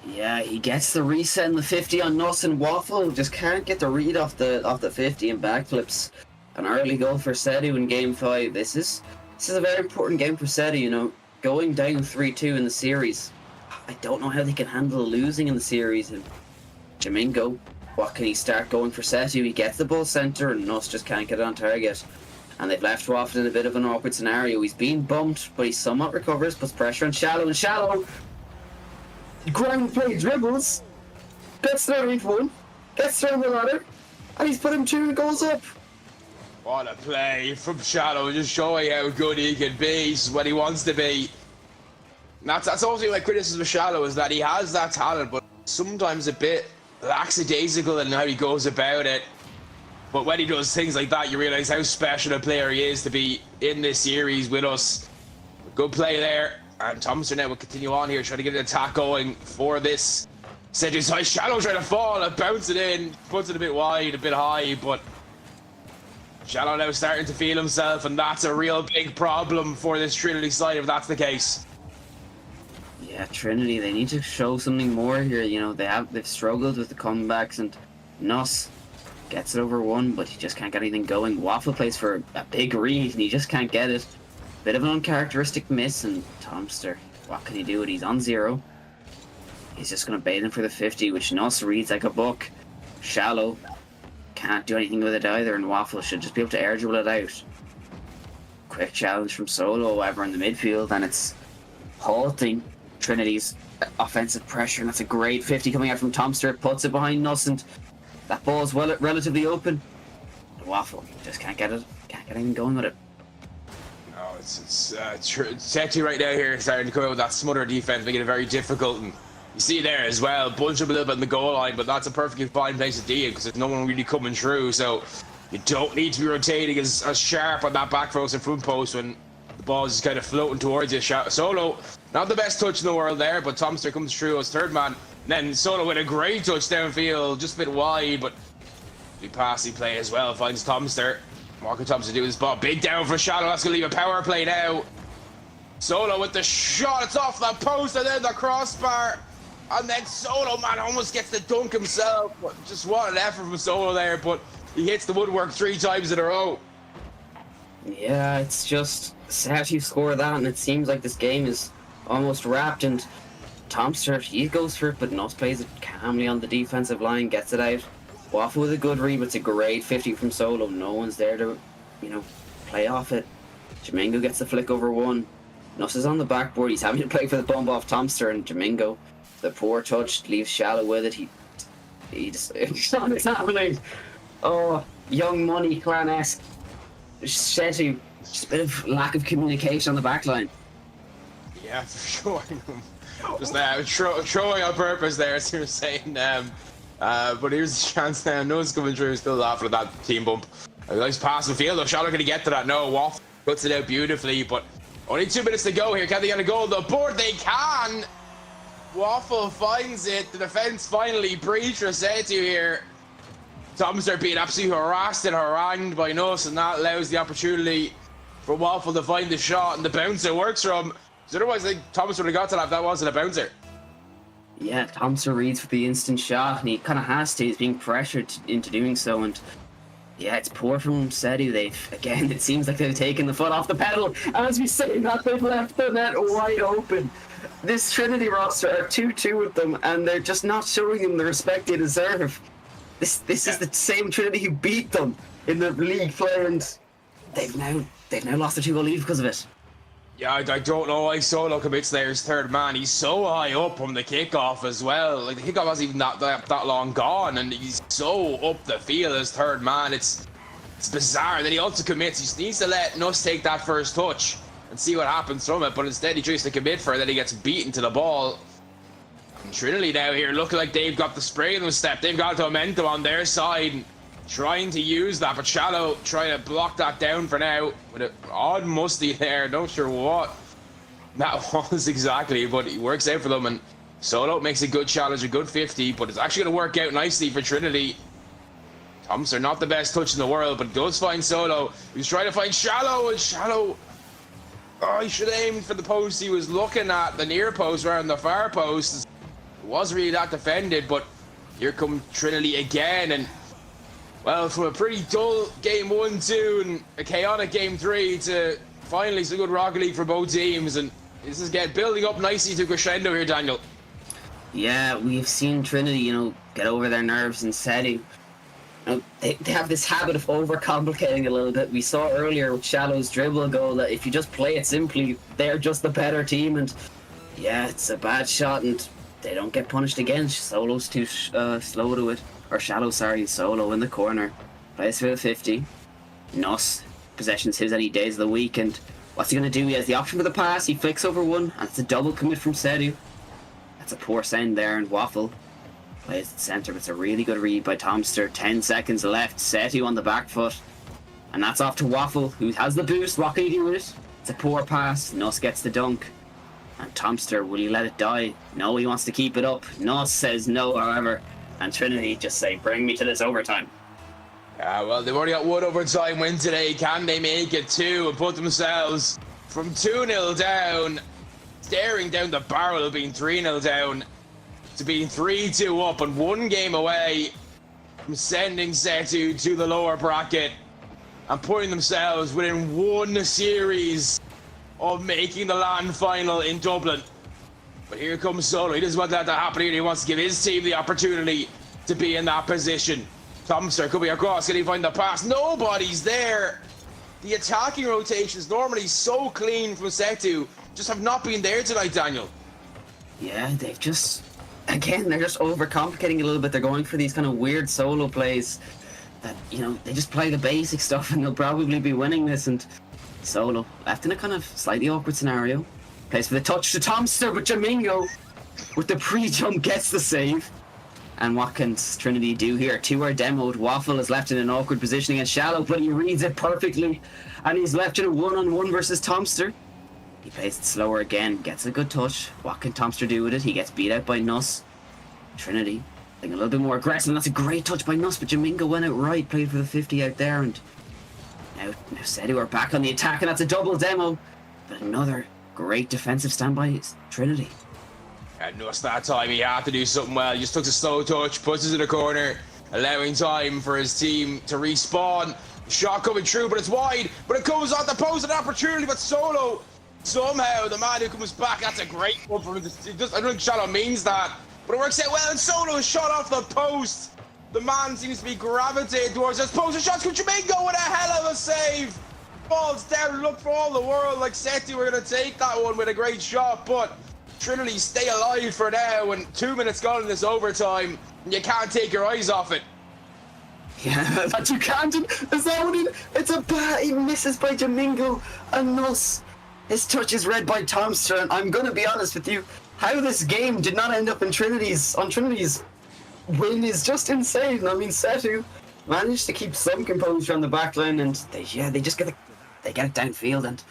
Yeah, he gets the reset in the 50 on Nuss, and Waffle just can't get the read off the 50 and backflips. An early goal for SETU in game 5. This is a very important game for SETU, you know. Going down 3-2 in the series. I don't know how they can handle losing in the series. And Jamingo, what can he start going for SETU? He gets the ball centre, and Nuss just can't get it on target. And they've left Waffle in a bit of an awkward scenario. He's been bumped, but he somewhat recovers, puts pressure on Shallow, and Shallow ground play dribbles, gets there with one, gets through the ladder, and he's put him 2 goals up. What a play from Shadow, just showing how good he can be. This is what he wants to be. That's also my criticism of Shadow, is that he has that talent, but sometimes a bit lackadaisical in how he goes about it. But when he does things like that, you realise how special a player he is to be in this series with us. Good play there. And Thompson now will continue on here, trying to get an attack going for this. SETU side. Shadow trying to fall and bounce it in. Puts it a bit wide, a bit high, but Shadow now starting to feel himself, and that's a real big problem for this Trinity side if that's the case. Yeah, Trinity, they need to show something more here. You know, they've struggled with the comebacks, and Nuss gets it over 1, but he just can't get anything going. Waffle plays for a big read, and he just can't get it. Bit of an uncharacteristic miss, and Thompson, what can he do? He's on 0. He's just going to bait him for the 50, which Nuss reads like a book. Shallow can't do anything with it either, and Waffle should just be able to air dribble it out. Quick challenge from Solo over in the midfield, and it's halting Trinity's offensive pressure, and that's a great 50 coming out from Thompson. Puts it behind Nuss, and that ball's relatively open. But Waffle just can't get anything going with it. SETU right now here starting to come out with that smother defense, making it very difficult. And you see there as well, bunch up a little bit in the goal line, but that's a perfectly fine place to be in because there's no one really coming through. So you don't need to be rotating as sharp on that back post and front post when the ball is just kind of floating towards you. Solo, not the best touch in the world there, but Thompson comes through as third man. then Solo with a great touch downfield, just a bit wide, but big passing play as well. Finds Tomster. Marco Thompson doing his ball. Big down for Shadow. That's going to leave a power play now. Solo with the shot. It's off the post and then the crossbar. And then Solo, man, almost gets the dunk himself. Just what an effort from Solo there, but he hits the woodwork 3 times in a row. Yeah, it's just sad you score that, and it seems like this game is almost wrapped. And Tomster, he goes for it, but Nuss plays it calmly on the defensive line, gets it out. Waffle with a good read, but it's a great 50 from Solo. No one's there to, play off it. Jamingo gets the flick over one. Nuss is on the backboard. He's having to play for the bump off Tomster, and Jamingo, the poor touch, leaves Shallow with it. He just, it's not happening. Oh, young money clan-esque. SETU, just a bit of lack of communication on the back line. Yeah, for sure. Just throwing on purpose there, as you were saying. But here's the chance now. Nuss coming through, still laughing at that team bump. A nice pass in the field, though. Shallow going to get to that. No, Waffle puts it out beautifully, but only 2 minutes to go here. Can they get a goal on the board? They can! Waffle finds it. The defense finally breached for SETU here. Tomster being absolutely harassed and harangued by Nuss, and that allows the opportunity for Waffle to find the shot, and the bouncer works for him. So otherwise, I think Thomas would have got to that if that wasn't a bouncer. Yeah, Tomster reads for the instant shot, and he kind of has to. He's being pressured into doing so, and yeah, it's poor from SETU. It seems like they've taken the foot off the pedal. As we say that, they've left the net wide open. This Trinity roster are 2-2 with them, and they're just not showing them the respect they deserve. This is the same Trinity who beat them in the league play, and they've now lost their 2-goal lead because of it. Yeah, I don't know why Solo commits there as third man. He's so high up from the kickoff as well. Like, the kickoff wasn't even that long gone, and he's so up the field as third man. It's bizarre. Then he also commits. He just needs to let Nuss take that first touch and see what happens from it, but instead he tries to commit for it, then he gets beaten to the ball. And Trinity now here looking like they've got the spring in the step. They've got the momentum on their side, trying to use that, but Shallow trying to block that down for now with an odd musty there. Not sure what that was exactly, but it works out for them, and Solo makes a good challenge, a good 50, but it's actually going to work out nicely for Trinity. Tomster not the best touch in the world, but does find Solo. He's trying to find Shallow, and Shallow, oh, he should aim for the post. He was looking at the near post rather than the far post. It wasn't really that defended, but here come Trinity again, and well, from a pretty dull game 1-2 and a chaotic game 3 to finally some good Rocket League for both teams, and this is building up nicely to crescendo here, Daniel. Yeah, we've seen Trinity, get over their nerves and SETU. They have this habit of overcomplicating a little bit. We saw earlier with Shallow's dribble goal that if you just play it simply, they're just the better team, and yeah, it's a bad shot and they don't get punished again. Solo's too slow to it. Or Shallow, sorry, Solo in the corner. Plays for the 50. Nuss, possession's his any days of the week, and what's he going to do? He has the option for the pass, he flicks over one, and it's a double commit from SETU. That's a poor send there, and Waffle plays at centre, but it's a really good read by Tomster. 10 seconds left, SETU on the back foot, and that's off to Waffle, who has the boost. What can he do with it? It's a poor pass. Nuss gets the dunk, and Tomster, will he let it die? No, he wants to keep it up. Nuss says no, however, and Trinity just say, bring me to this overtime. Yeah, well, they've already got one overtime win today. Can they make it 2 and put themselves from 2-0 down, staring down the barrel of being 3-0 down, to being 3-2 up and 1 game away from sending SETU to the lower bracket and putting themselves within 1 series of making the LAN final in Dublin. But here comes Solo. He doesn't want that to happen here. He wants to give his team the opportunity to be in that position. Tomster could be across. Can he find the pass? Nobody's there. The attacking rotations, normally so clean from SETU, just have not been there tonight, Daniel. Yeah, they've just, again, they're just overcomplicating a little bit. They're going for these kind of weird solo plays that, they just play the basic stuff and they'll probably be winning this. And Solo, left in a kind of slightly awkward scenario. Plays for the touch to Tomster, but Jamingo with the pre-jump gets the save. And what can Trinity do here? 2 are demoed. Waffle is left in an awkward position against Shallow, but he reads it perfectly. And he's left in a 1-on-1 versus Tomster. He plays it slower again, gets a good touch. What can Tomster do with it? He gets beat out by Nuss. Trinity, I think a little bit more aggressive, and that's a great touch by Nuss, but Jamingo went out right, played for the 50 out there, and now SETU are back on the attack, and that's a double demo, but another great defensive stand by Trinity. And Nuss that time, he had to do something well. He just took a slow touch, puts it in the corner, allowing time for his team to respawn. Shot coming through, but it's wide, but it goes on the post, an opportunity, but Solo, somehow, the man who comes back, that's a great one for him. I don't think Shadow means that, but it works out well, and Solo is shot off the post. The man seems to be gravitating towards this post, and shots from Jamingo with a hell of a save. Falls down, look for all the world like SETU are going to take that one with a great shot, but Trinity stay alive for now, and 2 minutes gone in this overtime, and you can't take your eyes off it. Yeah, that you can't. Is that what it? It's a bat. He misses by Jamingo and Nuss. His touch is read by Tomster, and I'm gonna be honest with you. How this game did not end up in Trinity's win is just insane. I mean, SETU managed to keep some composure on the back line, and they just get it downfield, and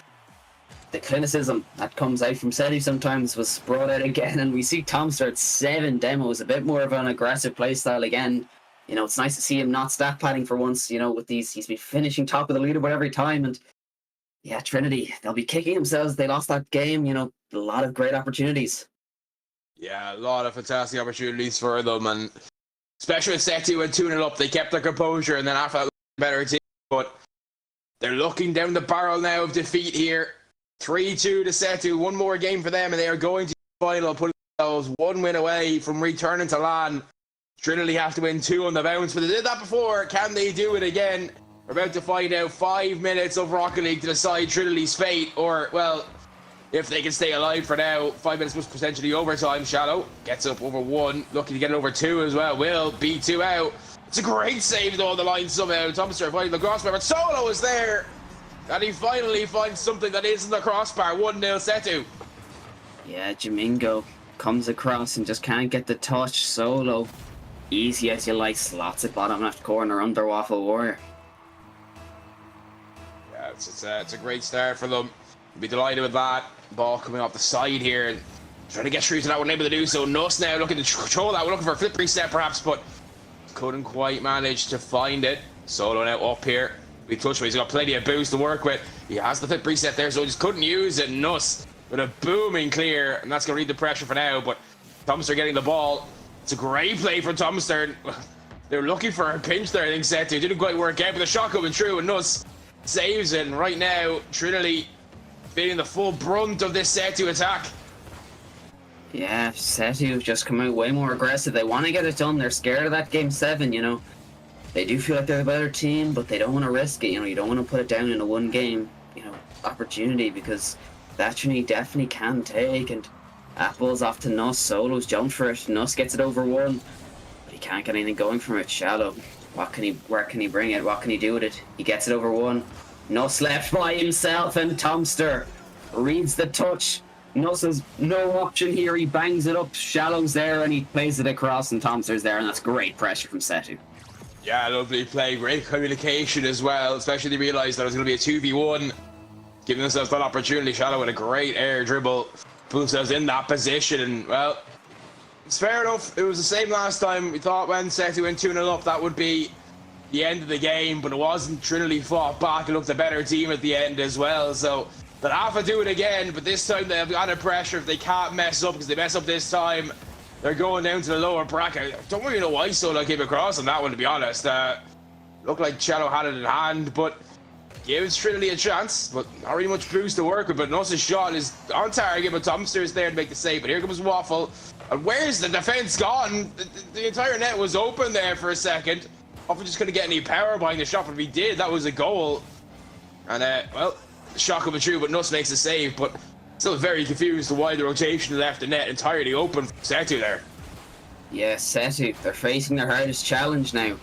the clinicism that comes out from SETU sometimes was brought out again, and we see Tomster at 7 demos, a bit more of an aggressive playstyle again. You know, it's nice to see him not stat padding for once, you know, with these. He's been finishing top of the leaderboard every time. And yeah, Trinity, they'll be kicking themselves. They lost that game, you know, a lot of great opportunities. Yeah, a lot of fantastic opportunities for them. And especially with SETU and 2-0 up, they kept their composure. And then after that, better team. But they're looking down the barrel now of defeat here. 3-2 to SETU. One more game for them, and they are going to the final, putting themselves 1 win away from returning to LAN. Trinity have to win 2 on the bounce, but they did that before. Can they do it again? We're about to find out. 5 minutes of Rocket League to decide Trinity's fate, or, well, if they can stay alive for now. 5 minutes was potentially overtime. Shadow gets up over 1, looking to get it over 2 as well. Will beat 2 out. It's a great save though on the line somehow. Tomster finding the crossbar, but Solo is there, and he finally finds something that isn't the crossbar. 1-0 SETU. Yeah, Jamingo comes across and just can't get the touch. Solo, easy as you like, slots it bottom left corner under Waffle Warrior. Yeah, it's a great start for them. Be delighted with that. Ball coming off the side here and trying to get through to that one, able to do so. Nuss now looking to control that. We're looking for a flip reset perhaps, but couldn't quite manage to find it. Solo now up here. Big touch, but he's got plenty of boost to work with. He has the flip reset there, so he just couldn't use it. Nuss with a booming clear, and that's going to read the pressure for now, but Tomster getting the ball. It's a great play for Tomster. They were looking for a pinch there, I think SETU. Didn't quite work out, but the shot coming through, and Nuss saves it. And right now, Trinity feeling the full brunt of this SETU attack. Yeah, SETU just come out way more aggressive. They want to get it done. They're scared of that game 7, you know. They do feel like they're the better team, but they don't want to risk it. You know, you don't want to put it down in a 1 game, you know, opportunity, because that Trinity definitely can take. And Apple's off to Nuss. Solo's jumped for it. Nuss gets it over 1, but he can't get anything going from it. Shallow. Where can he bring it? What can he do with it? He gets it over 1. Nuss left by himself, and Tomster reads the touch. Nuss has no option here. He bangs it up. Shallow's there, and he plays it across, and Tomster's there, and that's great pressure from SETU. Yeah, lovely play. Great communication as well, especially they realised that it was going to be a 2v1. Giving themselves that opportunity. Shallow with a great air dribble. Put themselves in that position, and, well, it's fair enough. It was the same last time. We thought when SETU went 2-0 up, that would be the end of the game, but it wasn't. Trinity fought back and looked a better team at the end as well, so they'll have to do it again, but this time they'll be under pressure if they can't mess up, because they mess up this time, they're going down to the lower bracket. I don't really know why Solo came across on that one, to be honest. Looked like Shadow had it in hand, but gives Trinity a chance, but not really much boost to work with. But Nuss's shot is on target, but Tomster's there to make the save. But here comes Waffle, and where's the defense gone? The entire net was open there for a second. Waffle just couldn't get any power behind the shot, but if he did, that was a goal. And well, the shot coming through, but Nuss makes a save. But still very confused to why the rotation left the net entirely open for SETU there. Yeah, SETU, they're facing their hardest challenge now.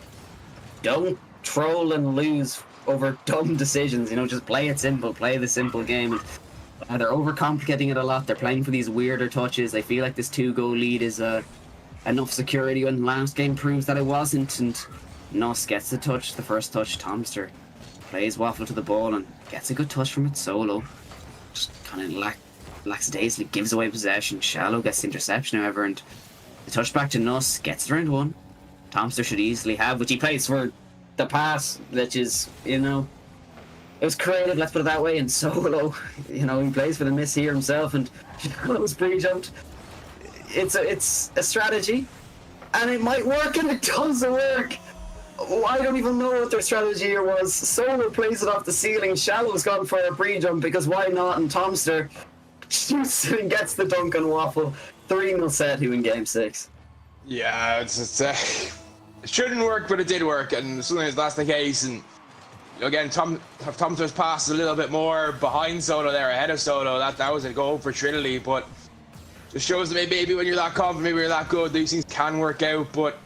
Don't troll and lose over dumb decisions, you know, just play it simple, play the simple game. And they're overcomplicating it a lot. They're playing for these weirder touches. They feel like this 2-goal lead is enough security, when last game proves that it wasn't. And Nuss gets the touch, the first touch. Tomster plays Waffle to the ball and gets a good touch from it. Solo just kind of lackadaisically gives away possession. Shallow gets the interception, however, and Touchback to Nuss, gets round one. Tomster should easily have, which he plays for the pass, which is, you know, it was creative, let's put it that way, and Solo, you know, he plays for the miss here himself, and it was pre-jumped. It's a strategy, and it might work, and it doesn't work. Oh, I don't even know what their strategy here was. Solo plays it off the ceiling, Shallow's gone for a pre-jump, because why not, and Tomster shoots and gets the dunk on Waffle. 3-0 SETU in Game 6. Yeah, it shouldn't work, but it did work, and sometimes that's the case. And again, Tomster's passed a little bit more behind Solo there, ahead of Solo. That was a goal for Trinity, but just shows that maybe when you're that confident, maybe you're that good, these things can work out. But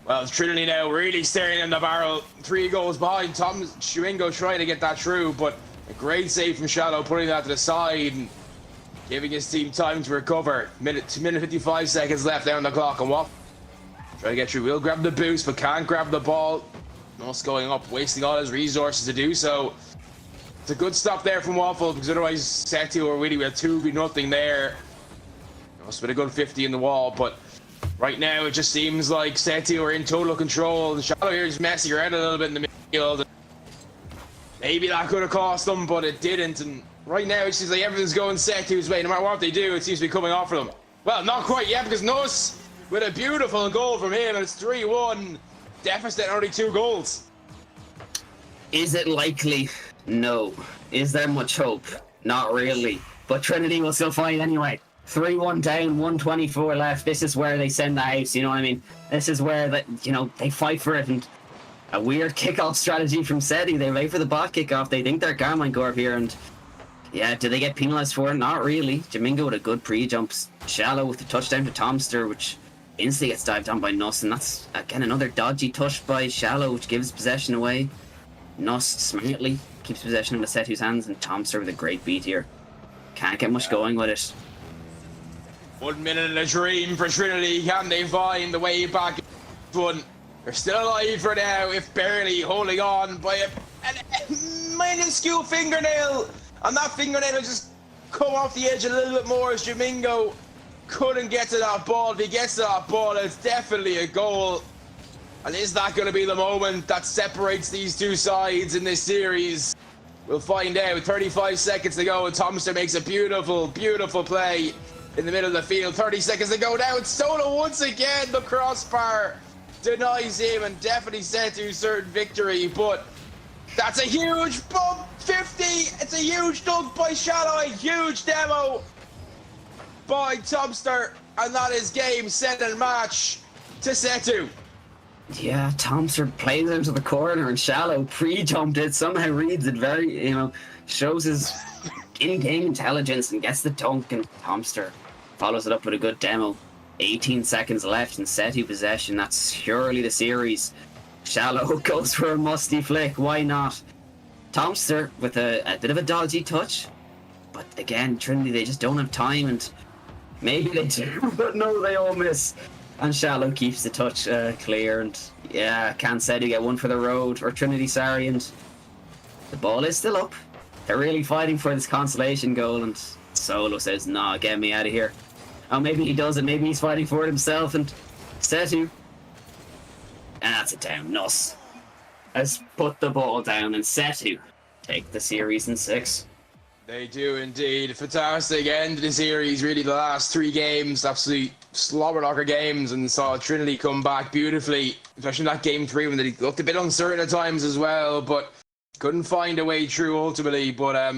well, Trinity now really staring in the barrel. 3 goals behind. Schwingo trying to get that through, but a great save from Shallow, putting that to the side and giving his team time to recover. Minute 55 seconds left down the clock, and Waffle trying to get through. Will grab the boost, but can't grab the ball. Nuss going up, wasting all his resources to do so. It's a good stop there from Waffle, because otherwise SETU are really with 2-0 there. Must have been a good 50 in the wall, but right now it just seems like SETU are in total control. The Shallow here is messing around a little bit in the midfield. Maybe that could have cost them, but it didn't. And right now it seems like everything's going SETU's way. No matter what they do, it seems to be coming off for them. Well, not quite yet, because Nuss with a beautiful goal from him, and it's 3-1. Deficit only 2 goals. Is it likely? No. Is there much hope? Not really. But Trinity will still fight anyway. 3-1 down, 1:24 left. This is where they send the house, you know what I mean? This is where, you know, they fight for it. And a weird kickoff strategy from SETU. They wait for the bot kickoff. They think they're Garmin Corp here, and yeah, do they get penalised for it? Not really. Jamingo with a good pre-jump. Shallow with the touchdown to Tomster, which instantly gets dived on by Nuss, and that's again another dodgy touch by Shallow, which gives possession away. Nuss smartly keeps possession in the SETU's hands, and Tomster with a great beat here. Can't get much going with it. 1 minute in a dream for Trinity. Can they find the way back? One. They're still alive for now, if barely holding on by a minuscule fingernail. And that fingernail will just come off the edge a little bit more as Jamingo couldn't get to that ball. If he gets to that ball, it's definitely a goal. And is that going to be the moment that separates these two sides in this series? We'll find out. 35 seconds to go, and Tomster makes a beautiful, beautiful play in the middle of the field. 30 seconds to go now. It's Solo once again. The crossbar denies him, and definitely SETU certain victory. But that's a huge bump. 50. It's a huge dunk by Shallow. A huge demo by Tomster, and that is game, set, and match to SETU. Yeah, Tomster plays into the corner, and Shallow pre-jumped it, somehow reads it very, you know, shows his in-game intelligence and gets the dunk, and Tomster follows it up with a good demo. 18 seconds left in SETU possession. That's surely the series. Shallow goes for a musty flick. Why not? Tomster with a bit of a dodgy touch, but again, Trinity, they just don't have time, and maybe they do, but no, they all miss. And Shallow keeps the touch clear, and yeah, can SETU get one for the road, or Trinity, sorry, and the ball is still up. They're really fighting for this consolation goal, and Solo says, nah, get me out of here. Oh, maybe he does it, maybe he's fighting for it himself, and SETU, and that's it down. Nuss has put the ball down, and SETU take the series in 6. They do indeed. Fantastic end to the series. Really, the last 3 games, absolutely slobber knocker games, and saw Trinity come back beautifully, especially in that game 3 when they looked a bit uncertain at times as well, but couldn't find a way through ultimately. But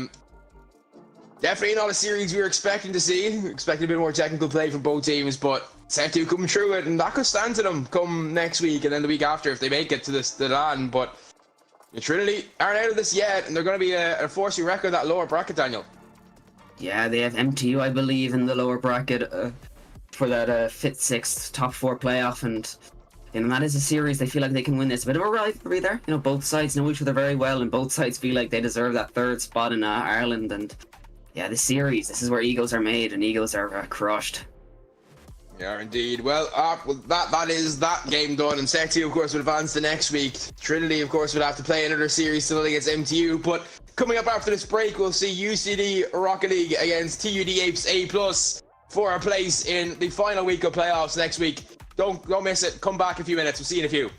definitely not a series we were expecting to see. Expecting a bit more technical play from both teams, but SETU coming through it, and that could stand to them come next week and then the week after if they make it to the LAN. But Trinity aren't out of this yet, and they're going to be enforcing record that lower bracket, Daniel. Yeah, they have MTU, I believe, in the lower bracket for that 5th, 6th, top 4 playoff, and you know, that is a series they feel like they can win. This a bit of a rivalry there. You know, both sides know each other very well, and both sides feel like they deserve that 3rd spot in Ireland. And yeah, the series, this is where egos are made and egos are crushed. Yeah, indeed. Well, that is that game done, and SETU, of course, would advance the next week. Trinity, of course, would have to play another series still against MTU. But coming up after this break, we'll see UCD Rocket League against TUD Apes A+. for a place in the final week of playoffs next week. Don't miss it. Come back in a few minutes. We'll see you in a few.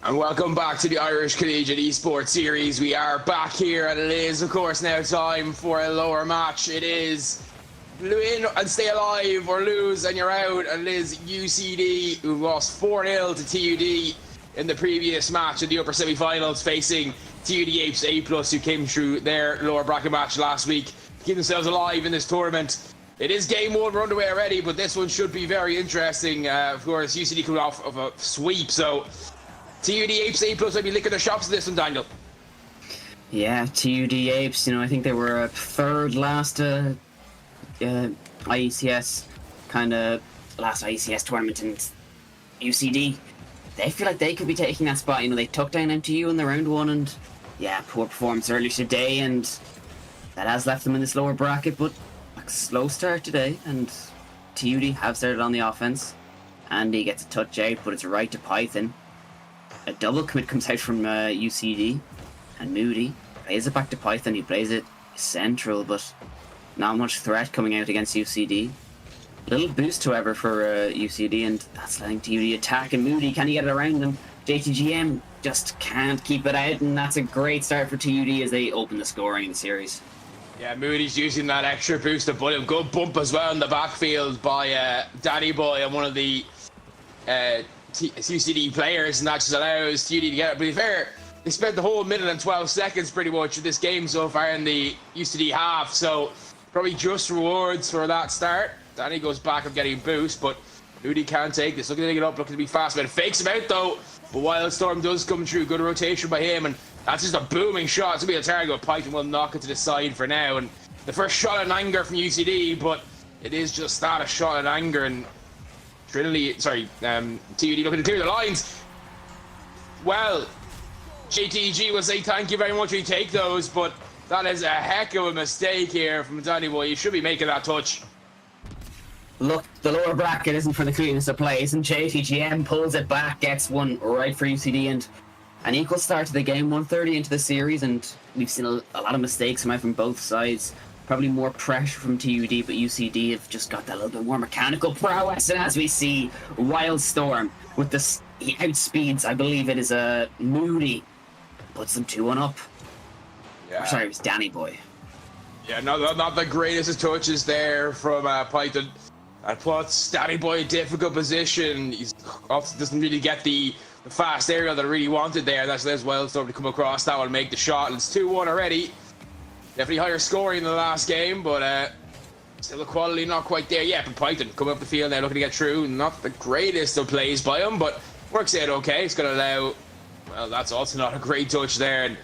And welcome back to the Irish Collegiate Esports Series. We are back here, and it is, of course, now time for a lower match. It is win and stay alive, or lose and you're out. And it is UCD, who lost 4-0 to TUD in the previous match in the upper semi-finals, facing TUD Apes A+, who came through their lower bracket match last week to keep themselves alive in this tournament. It is game one, we're underway already, but this one should be very interesting. Of course, UCD coming off of a sweep, so TUD Apes A+ might be licking their chops in this one, Daniel. Yeah, TUD Apes, I think they were third last IECS, last IECS tournament in UCD. They feel like they could be taking that spot. They took down MTU in the round one, and yeah, poor performance earlier today, and that has left them in this lower bracket, but a slow start today, and TUD have started on the offense. Andy gets a touch out, but it's right to Python. A double commit comes out from UCD, and Moody plays it back to Python. He plays it central, but not much threat coming out against UCD. Little boost, however, for UCD, and that's letting TUD attack, and Moody, can he get it around them? JTGM just can't keep it out, and that's a great start for TUD as they open the scoring in the series. Yeah, Moody's using that extra boost to put him. Good bump as well in the backfield by Danny Boy and one of the UCD players, and that just allows TUD to get it. But to be fair, they spent the whole minute and 12 seconds pretty much of this game so far in the UCD half, so probably just rewards for that start. Danny goes back of getting boost, but Moody can't take this. Looking to take it up, looking to be fast, but it fakes him out though. But Wildstorm does come through. Good rotation by him, and that's just a booming shot. It's going to be a target, but Python will knock it to the side for now. And the first shot in anger from UCD, but it is just that, a shot in anger. And TUD looking to clear the lines. Well, JTG will say thank you very much. We take those, but that is a heck of a mistake here from Danny Boy. You should be making that touch. Look, the lower bracket isn't for the cleanest of plays, and JTGM pulls it back, gets one right for UCD, and an equal start to the game, 1:30 into the series, and we've seen a lot of mistakes come out from both sides. probably more pressure from TUD, but UCD have just got that little bit more mechanical prowess. And as we see, Wildstorm with the outspeeds, I believe it is a Moody, puts them 2-1 up. Yeah. Sorry, it was Danny Boy. Yeah, not the greatest of touches there from Python. That puts Danny Boy in a difficult position. He obviously doesn't really get the fast aerial that I really wanted there. That's Wildstorm to come across that one and make the shot. And it's 2-1 already. Definitely higher scoring than the last game, but still the quality not quite there yet. But Python coming up the field now, looking to get through. Not the greatest of plays by him, but works out okay. It's going to allow... Well, that's also not a great touch there. And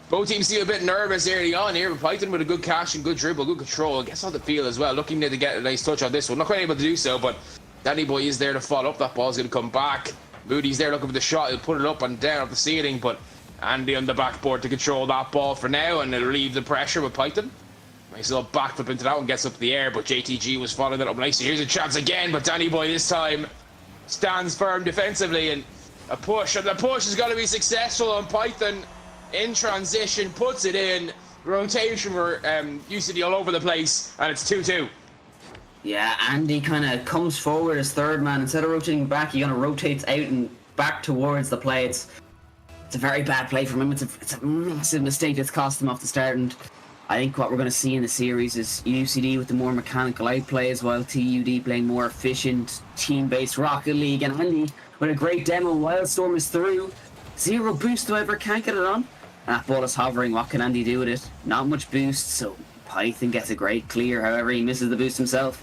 both teams seem a bit nervous early on here, but Python with a good catch and good dribble, good control, gets on the field as well. Looking to get a nice touch on this one. Not quite able to do so, but Danny Boy is there to follow up. That ball's going to come back. Moody's there looking for the shot. He'll put it up and down off the ceiling, but Andy on the backboard to control that ball for now and relieve the pressure with Python. Nice little backflip into that one, gets up the air, but JTG was following that up nicely. Here's a chance again, but Danny Boy this time stands firm defensively, and a push, and the push is going to be successful on Python in transition, puts it in. Rotation for UCD all over the place, and it's 2-2. Yeah, Andy kind of comes forward as third man. Instead of rotating back, he kind of rotates out and back towards the play. It's a very bad play from him. It's a massive mistake that's cost him off the start, and I think what we're going to see in the series is UCD with the more mechanical outplay as well, TUD playing more efficient, team-based Rocket League, and Andy with a great demo. Wildstorm is through. 0 boost, however, can't get it on. And that ball is hovering. What can Andy do with it? Not much boost, so Python gets a great clear. However, he misses the boost himself.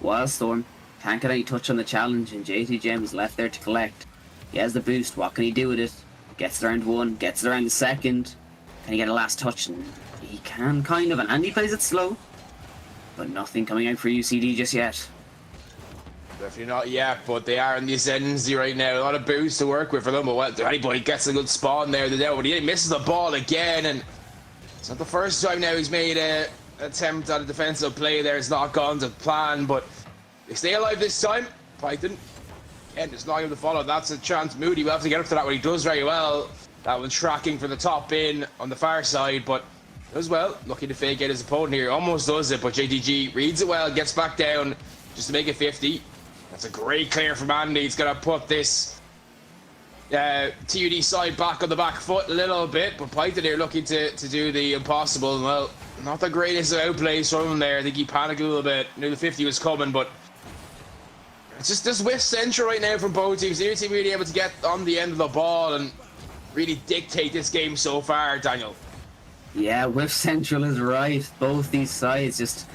Wildstorm can't get any touch on the challenge, and JTGM is left there to collect. He has the boost. What can he do with it? Gets it around 1, gets it around the second. Can he get a last touch? And he can, kind of. And Andy plays it slow, but nothing coming out for UCD just yet. Definitely not yet, but they are in the ascendancy right now. A lot of boost to work with for them, but well, Danny Boy gets a good spawn there, but he misses the ball again, and it's not the first time now he's made an attempt at a defensive play there. It's not gone to plan, but they stay alive this time. Python, again, it's not able to follow. That's a chance. Moody will have to get up to that one. He does very well. That one's tracking for the top in on the far side, but as well, looking to fake out his opponent here. Almost does it, but JTG reads it well, gets back down just to make it 50. That's a great clear from Andy. He's going to put this TUD side back on the back foot a little bit, but Python here looking to do the impossible. Well, not the greatest of outplays from him there. I think he panicked a little bit. Knew the 50 was coming, but it's just this whiff central right now from both teams. Neither team really able to get on the end of the ball and really dictate this game so far, Daniel. Yeah, whiff central is right. Both these sides just...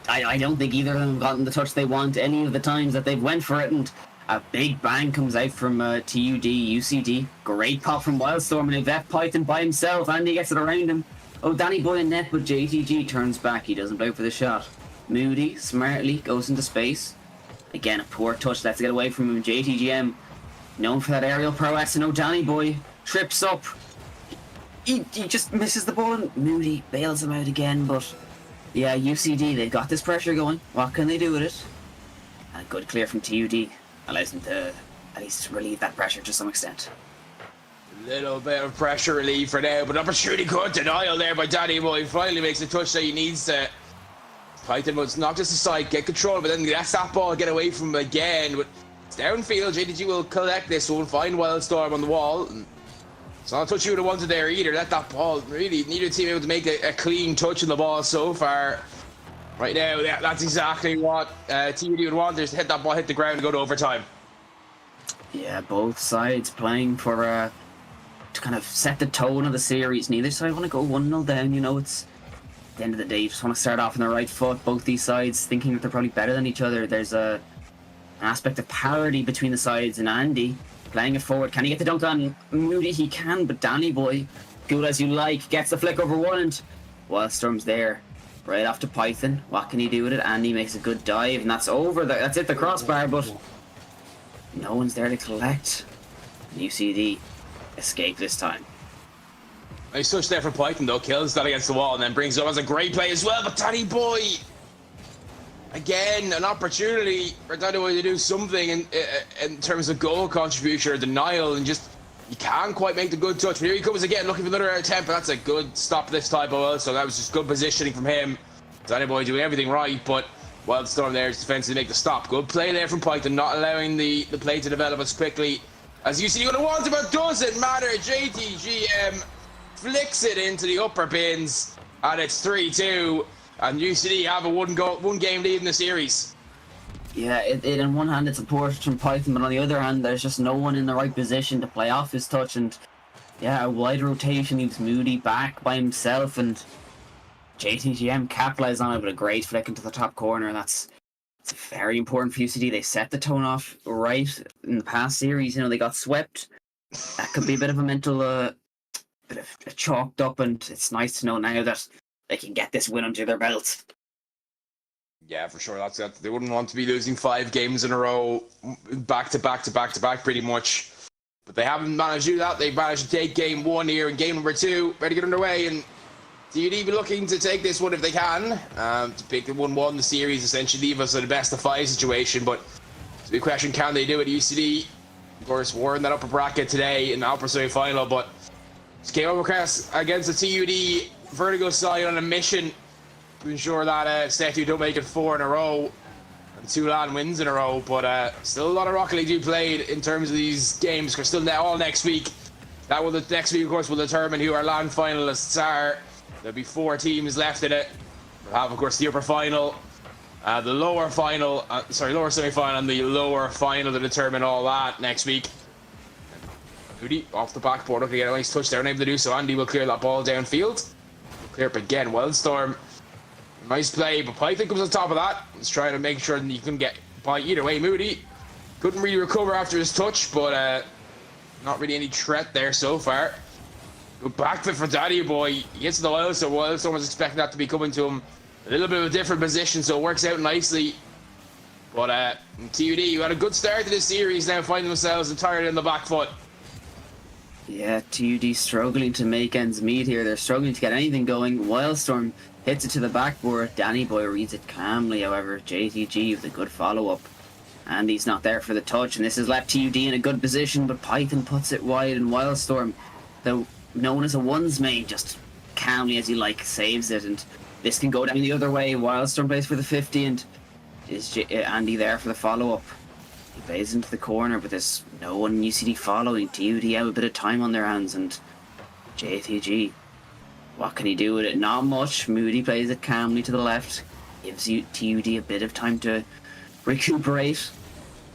I don't think either of them have gotten the touch they want any of the times that they've went for it, and a big bang comes out from TUD, UCD. Great pop from Wildstorm, and they've left Python by himself. Andy gets it around him. Oh, Danny Boy in net, but JTG turns back. He doesn't play for the shot. Moody smartly goes into space. Again, a poor touch. Let's get away from him. JTGM, known for that aerial prowess, and oh, Danny Boy trips up. He just misses the ball, and Moody bails him out again, but... Yeah, UCD, they've got this pressure going. What can they do with it? And a good clear from TUD allows them to at least relieve that pressure to some extent. A little bit of pressure relief for now, but opportunity good denial there by Danny Boy. Finally makes the touch that he needs to. Python was not just aside, get control, but then lets that ball get away from him again. But it's downfield, JTG will collect this one, find Wildstorm on the wall. And it's not a touch you would have wanted there either. Let that ball, really, neither team able to make a clean touch on the ball so far. Right now, yeah, that's exactly what TUD would want. Just hit that ball, hit the ground, and go to overtime. Yeah, both sides playing for to kind of set the tone of the series. Neither side want to go 1-0 down. You know, it's at the end of the day, you just want to start off on the right foot. Both these sides thinking that they're probably better than each other. There's an aspect of parity between the sides, and Andy playing it forward. Can he get the dunk on Moody? He can, but Danny Boy, cool as you like, gets the flick over one, and Wildstorm's there. Right off to Python. What can he do with it? Andy makes a good dive, and that's over. That's it, the crossbar, but no one's there to collect. UCD escape this time. Nice touch there for Python, though. Kills that against the wall, and then brings it up as a great play as well, but Danny Boy... Again, an opportunity for Danny Boy to do something in terms of goal contribution or denial, and just You can't quite make the good touch. But here he comes again, looking for another attempt. But that's a good stop this time, Boyle. So that was just good positioning from him. Danny Boy doing everything right, but Wildstorm there is defensively make the stop. Good play there from Python, not allowing the play to develop as quickly as UCD would have wanted, but doesn't matter. JTGM flicks it into the upper bins, and it's 3-2. And UCD have a one game lead in the series. Yeah, it on one hand it's important from Python, but on the other hand there's just no one in the right position to play off his touch, and yeah, a wide rotation leaves Moody back by himself, and JTGM capitalised on it with a great flick into the top corner. That's very important for UCD. They set the tone off right in the past series. You know, they got swept. That could be a bit of a mental, bit of chalked up, and it's nice to know now that they can get this win under their belts. Yeah, for sure. That's it. They wouldn't want to be losing 5 games in a row, back to back, pretty much. But they haven't managed to do that. They've managed to take game 1 here, and game number 2 ready to get underway. And TUD be looking to take this one if they can, to pick the 1-1 the series, essentially leave us in a best of 5 situation. But it's a big question, can they do it? UCD, of course, were in that upper bracket today in the upper semi-final, but it's game over against the TUD Vertigo side on a mission to ensure that SETU don't make it 4 in a row and 2 LAN wins in a row. But still a lot of Rocket League to be played in terms of these games, because still all next week. That will next week, of course, will determine who our LAN finalists are. There'll be 4 teams left in it. We'll have, of course, the upper final, the lower final, lower semi-final, and the lower final to determine all that next week. Moody off the backboard, looking to get a nice touch there, unable to do so. Andy will clear that ball downfield. Clear up again. Wildstorm, nice play, but Python comes on top of that. He's trying to make sure that you can get by either way. Moody couldn't really recover after his touch, but not really any threat there so far. Good backflip for Daddy Boy. He gets to the Wildstorm. Wildstorm was expecting that to be coming to him. A little bit of a different position, so it works out nicely. But TUD, you had a good start to this series, now finding themselves entirely in the back foot. Yeah, TUD struggling to make ends meet here. They're struggling to get anything going. Wildstorm hits it to the backboard. Danny Boy reads it calmly, however. JTG with a good follow-up. Andy's not there for the touch, and this has left TUD in a good position, but Python puts it wide, and Wildstorm, though known as a ones main, just calmly as you like, saves it, and this can go down the other way. Wildstorm plays for the 50, and is Andy there for the follow-up? He plays into the corner, but there's no one in UCD following. TUD have a bit of time on their hands, and JTG, what can he do with it? Not much. Moody plays it calmly to the left, gives TUD a bit of time to recuperate.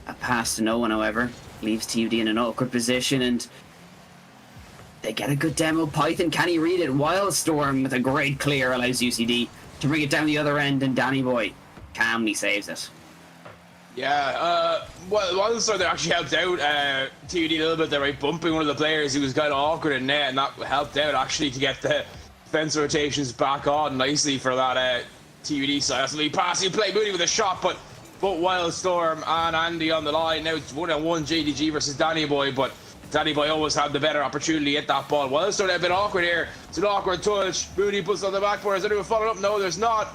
A pass to no one, however, leaves TUD in an awkward position, and they get a good demo. Python, can he read it? Wildstorm with a great clear allows UCD to bring it down the other end, and Danny Boy calmly saves it. Yeah, well, Wildstorm they actually helped out TUD a little bit there, right? Bumping one of the players who was kind of awkward in net, and that helped out actually to get the defense rotations back on nicely for that TUD side. That's a lead pass. He played Moody with a shot, but Wildstorm and Andy on the line. Now it's 1-on-1 JDG versus Danny Boy, but Danny Boy always had the better opportunity at that ball. Wildstorm a bit awkward here. It's an awkward touch. Moody puts on the backboard. Is anyone following up? No, there's not.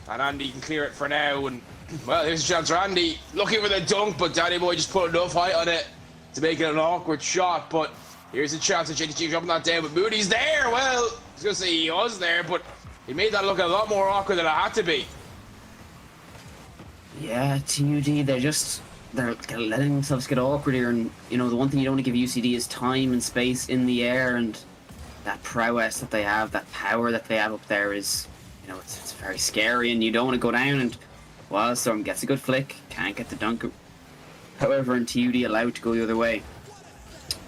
And Andy can clear it for now. And well, here's a chance for Andy. Looking for the dunk, but Danny Boy just put enough height on it to make it an awkward shot. But here's a chance of JTG dropping that down. But Moody's there. Well, I was going to say he was there, but he made that look a lot more awkward than it had to be. Yeah, TUD, they're letting themselves get awkward here, and you know the one thing you don't want to give UCD is time and space in the air, and that prowess that they have, that power that they have up there is, you know, it's very scary, and you don't want to go down. And Wildstorm gets a good flick, can't get the dunk, however, and TUD allowed to go the other way.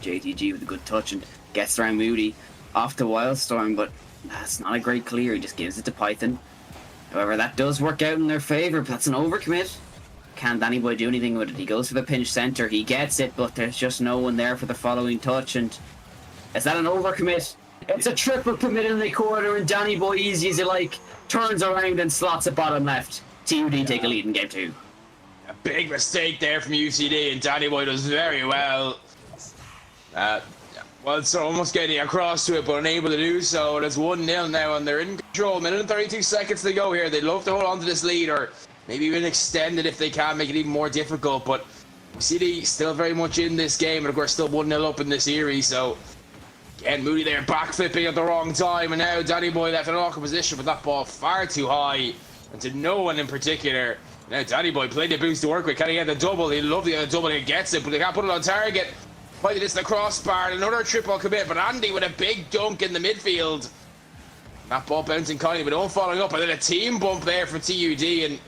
JTG with a good touch and gets around Moody off to Wildstorm, but that's not a great clear. He just gives it to Python. However, that does work out in their favour, but that's an overcommit. Can Danny Boy do anything with it? He goes for the pinch centre, he gets it, but there's just no one there for the following touch, and is that an overcommit? It's a triple commit in the corner, and Danny Boy, easy as you like, turns around and slots it bottom left. TUD take a lead in game 2. A big mistake there from UCD, and Danny Boy does very well. Well, it's almost getting across to it, but unable to do so. It's 1-0 now, and they're in control. Minute and 32 seconds to go here. They'd love to hold on to this lead, or maybe even extend it if they can, make it even more difficult. But UCD still very much in this game, and of course still 1-0 up in this series, so again, Moody there backflipping at the wrong time, and now Danny Boy left in an awkward position with that ball far too high, and to no one in particular. Now Danny Boy played the boost to work with. Can he get the double? He'd love to get the double, he gets it, but they can't put it on target. Fighting this to the crossbar, another triple commit, but Andy with a big dunk in the midfield. That ball bouncing kindly, but all following up, and then a team bump there for TUD, and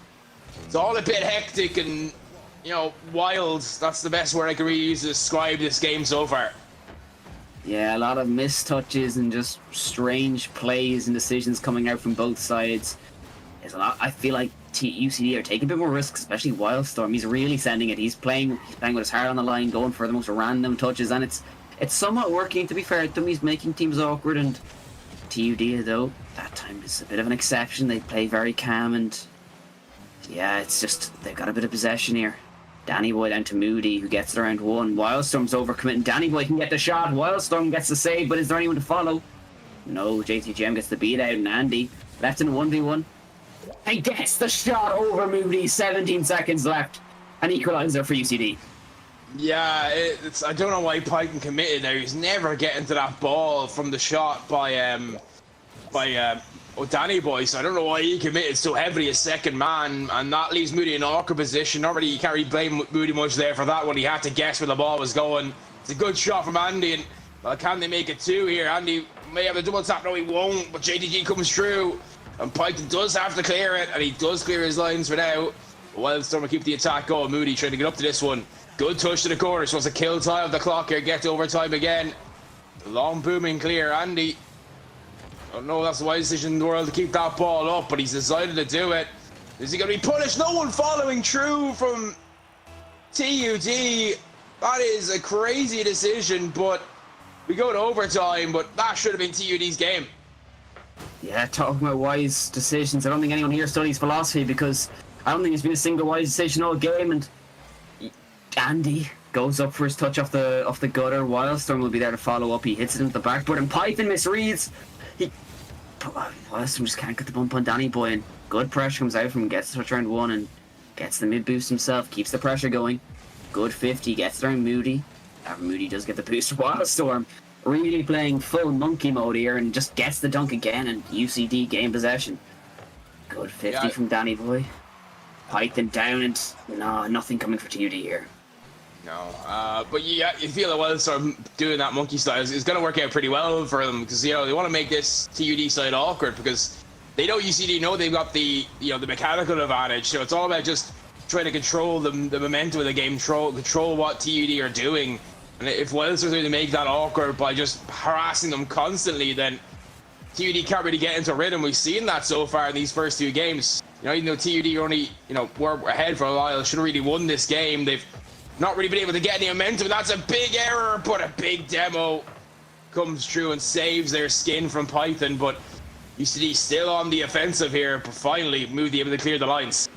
it's all a bit hectic and, you know, wild. That's the best word I can really use to describe this game so far. Yeah, a lot of missed touches and just strange plays and decisions coming out from both sides. There's a lot. I feel like UCD are taking a bit more risks, especially Wildstorm. He's really sending it. He's playing with his heart on the line, going for the most random touches, and it's somewhat working. To be fair to him, he's making teams awkward. And TUD, though, that time is a bit of an exception. They play very calm, and yeah, it's just they've got a bit of possession here. Danny Boy down to Moody, who gets it around one. Wildstorm's overcommitting. Danny Boy can get the shot. Wildstorm gets the save, but is there anyone to follow? No, JTGM gets the beat out, and Andy left in a 1v1. He gets the shot over Moody, 17 seconds left. An equaliser for UCD. Yeah, I don't know why Python committed there. He's never getting to that ball from the shot by Danny Boy, so I don't know why he committed so heavily as second man, and that leaves Moody in an awkward position. Not really, you can't really blame Moody much there for that one. He had to guess where the ball was going. It's a good shot from Andy, and well, can they make it two here? Andy may have a double tap, no he won't, but JTG comes through, and Python does have to clear it, and he does clear his lines for now. Wildstorm will keep the attack going. Moody trying to get up to this one. Good touch to the corner, supposed to kill time of the clock here, get to overtime again. Long booming clear, Andy. I don't know if that's the wisest decision in the world to keep that ball up, but he's decided to do it. Is he going to be punished? No one following through from TUD. That is a crazy decision, but we go to overtime, but that should have been TUD's game. Yeah, talking about wise decisions, I don't think anyone here studies philosophy, because I don't think there's been a single wise decision all game, and Andy goes up for his touch off the gutter. Wildstorm will be there to follow up. He hits it into the backboard, and Python misreads. Wildstorm just can't get the bump on Danny Boy, and good pressure comes out from him, gets the touch around one, and gets the mid boost himself, keeps the pressure going. Good 50, gets around Moody. Moody does get the boost. Wildstorm really playing full monkey mode here, and just gets the dunk again, and UCD gain possession. Good 50 from Danny Boy. Python down, and no, nothing coming for TUD here. No, but yeah, you feel that Wildstorm doing that monkey style is going to work out pretty well for them, because you know they want to make this TUD side awkward, because they know UCD know they've got the the mechanical advantage. So it's all about just trying to control the momentum of the game, control what TUD are doing. And if Wildstorm going to make that awkward by just harassing them constantly, then TUD can't really get into rhythm. We've seen that so far in these first two games. You know, even though TUD only were ahead for a while, should have really won this game. They've not really been able to get any momentum. That's a big error, but a big demo comes through and saves their skin from Python. But UCD still on the offensive here, but finally Moody able to clear the lines.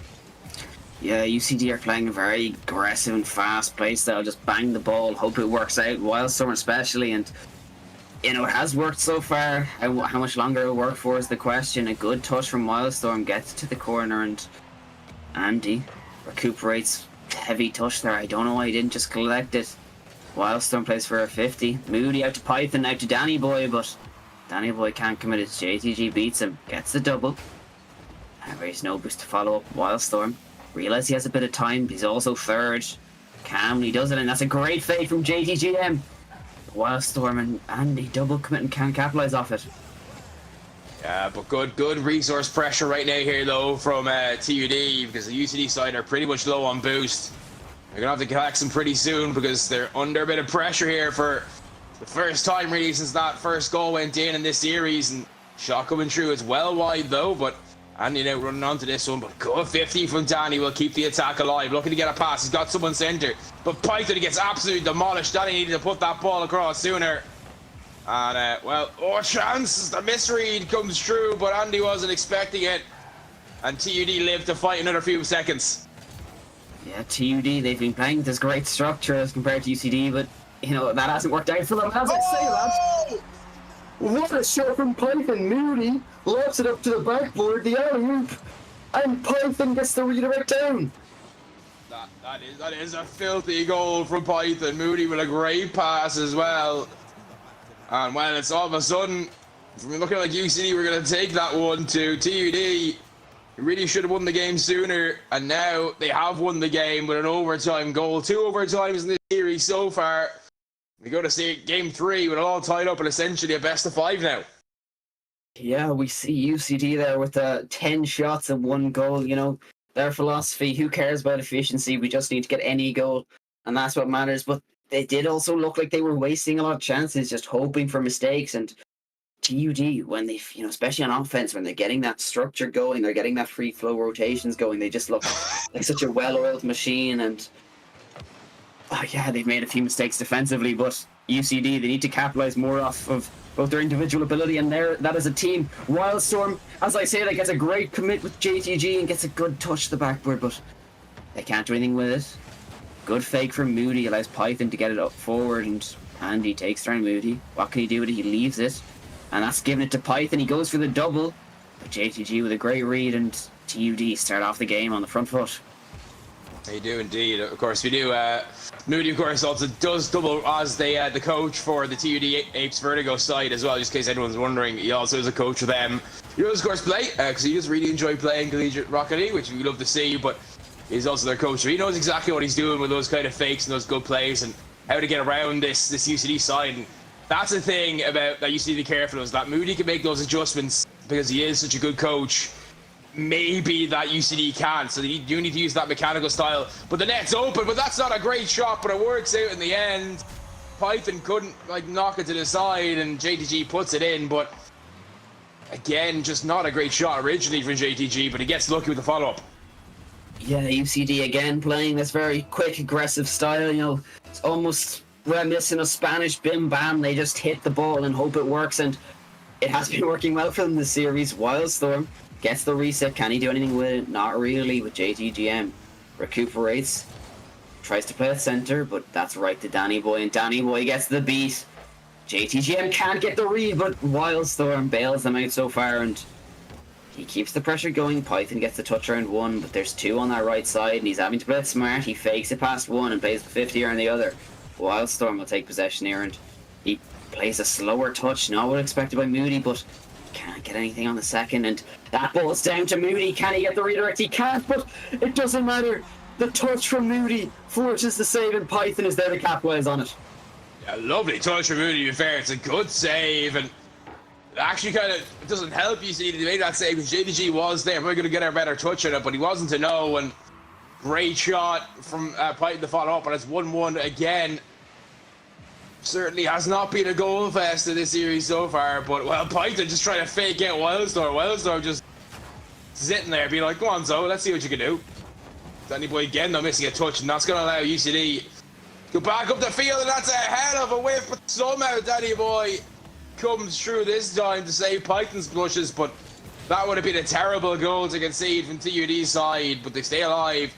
Yeah, UCD are playing a very aggressive and fast play style. Just bang the ball, hope it works out. Wildstorm especially, and it has worked so far. How much longer it'll work for is the question. A good touch from Wildstorm gets to the corner, and Andy recuperates. Heavy touch there. I don't know why he didn't just collect it. Wildstorm plays for a 50. Moody out to Python, out to Danny Boy, but Danny Boy can't commit it. JTG beats him, gets the double. There's no boost to follow up. Wildstorm realizes he has a bit of time. He's also third. Calmly does it, and that's a great fade from JTGM. Wildstorm and Andy double commit and can't capitalize off it. Yeah, but good resource pressure right now here though from TUD, because the UCD side are pretty much low on boost. They're gonna have to collect some pretty soon, because they're under a bit of pressure here for the first time really since that first goal went in this series. And shot coming through, it's well wide though, but Andy now running onto this one. But good 50 from Danny will keep the attack alive, looking to get a pass. He's got someone center, but Python gets absolutely demolished. Danny needed to put that ball across sooner. And, chance! The misread comes through, but Andy wasn't expecting it. And TUD lived to fight another few seconds. Yeah, TUD, they've been playing with this great structure as compared to UCD, but, that hasn't worked out for them. As I say that, what a shot from Python. Moody lofts it up to the backboard, the alley-oop, and Python gets the redirect down. That That is a filthy goal from Python. Moody with a great pass as well. And when it's all of a sudden, from looking like UCD, we're going to take that one to TUD. Really should have won the game sooner, and now they have won the game with an overtime goal. 2 overtimes in this series so far. We go to see game 3 with it all tied up and essentially a best of 5 now. Yeah, we see UCD there with 10 shots and 1 goal. You know, their philosophy, who cares about efficiency? We just need to get any goal, and that's what matters. But they did also look like they were wasting a lot of chances, just hoping for mistakes. And TUD, when they, you know, especially on offense, when they're getting that structure going, they're getting that free flow rotations going, they just look like such a well-oiled machine. And yeah, they've made a few mistakes defensively, but UCD, they need to capitalize more off of both their individual ability and that as a team. Wildstorm, as I say, they gets a great commit with JTG and gets a good touch to the backboard, but they can't do anything with it. Good fake from Moody, allows Python to get it up forward, and Andy takes down Moody. What can he do with it? He leaves it, and that's giving it to Python. He goes for the double, but JTG with a great read, and TUD start off the game on the front foot. They do indeed. Of course, we do. Moody, of course, also does double as the coach for the TUD Apes Vertigo side as well, just in case anyone's wondering. He also is a coach for them. He does, of course, play, because he does really enjoy playing Collegiate Rocket League, which we love to see, but he's also their coach. So he knows exactly what he's doing with those kind of fakes and those good plays and how to get around this UCD side. And that's the thing about that UCD to be careful of, is that Moody can make those adjustments because he is such a good coach. Maybe that UCD can't, so you do need to use that mechanical style. But the net's open, but that's not a great shot, but it works out in the end. Python couldn't knock it to the side, and JTG puts it in, but again, just not a great shot originally from JTG, but he gets lucky with the follow-up. Yeah, UCD again playing this very quick, aggressive style. You know, it's almost reminiscent of Spanish bim bam. They just hit the ball and hope it works, and it has been working well for them this series. Wildstorm gets the reset. Can he do anything with it? Not really. With JTGM recuperates, tries to play at center, but that's right to Danny Boy, and Danny Boy gets the beat. JTGM can't get the read, but Wildstorm bails them out so far, and he keeps the pressure going. Python gets the touch around 1, but there's 2 on that right side, and he's having to play it smart. He fakes it past 1 and plays the 50 on the other. Wildstorm will take possession here, and he plays a slower touch, not what expected by Moody, but can't get anything on the second, and that ball's down to Moody. Can he get the redirect? He can't, but it doesn't matter. The touch from Moody forces the save, and Python is there to capitalize on it. Yeah, lovely touch from Moody, to be fair. It's a good save, and actually kind of doesn't help you see that he made that save because JTG was there. We're going to get a better touch on it, but he wasn't to know, and great shot from Python to follow up, and it's 1-1 again. Certainly has not been a goal fest in this series so far, but well, Python just trying to fake out Wildstorm. Wildstorm just sitting there being like, go on, Zo, let's see what you can do. Danny Boy again, though, missing a touch, and that's going to allow UCD to go back up the field, and that's a hell of a whiff, but somehow Danny Boy comes through this time to save Python's blushes, but that would have been a terrible goal to concede from TUD's side, but they stay alive.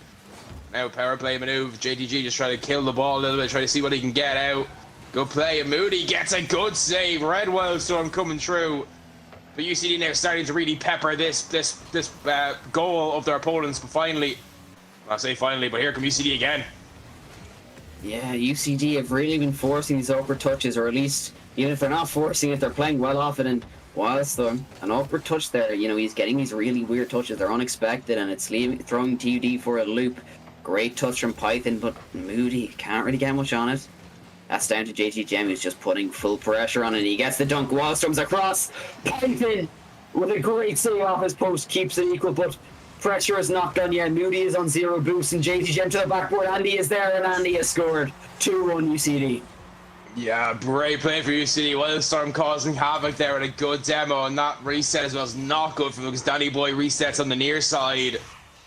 Now power play maneuver, JTG just trying to kill the ball a little bit, trying to see what he can get out. Good play, and Moody gets a good save. Red Wildstorm coming through. But UCD now starting to really pepper this goal of their opponents, but finally, I say finally, but here come UCD again. Yeah, UCD have really been forcing these awkward touches, or at least, even if they're not forcing it, they're playing well off it. And Wildstorm, an awkward touch there, you know, he's getting these really weird touches. They're unexpected, and it's throwing TUD for a loop. Great touch from Python, but Moody can't really get much on it. That's down to JTGM, who's just putting full pressure on it. He gets the dunk. Wildstorm's across. Python, with a great save off his post, keeps it equal, but pressure is not done yet. Moody is on 0 boost, and JTGM to the backboard. Andy is there, and Andy has scored. 2-1 UCD. Yeah, great play for UCD. Wildstorm causing havoc there with a good demo, and that reset as well is not good for them because Danny Boy resets on the near side,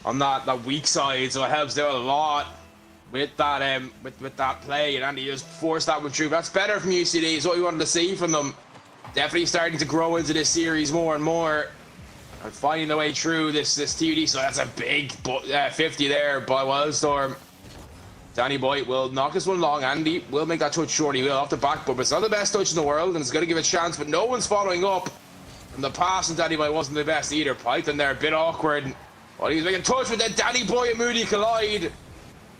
on that weak side, so it helps out a lot with that with that play, and Andy just forced that one through. That's better from UCD. Is what we wanted to see from them. Definitely starting to grow into this series more and more, and finding the way through this TUD. So that's a big 50 there by Wildstorm. Danny Boy will knock this one long. Andy will make that touch short. He will off the backboard, but it's not the best touch in the world, and it's going to give it a chance. But no one's following up. And the pass from Danny Boy wasn't the best either. Python there, a bit awkward. Well, he was making touch with that. Danny Boy and Moody collide.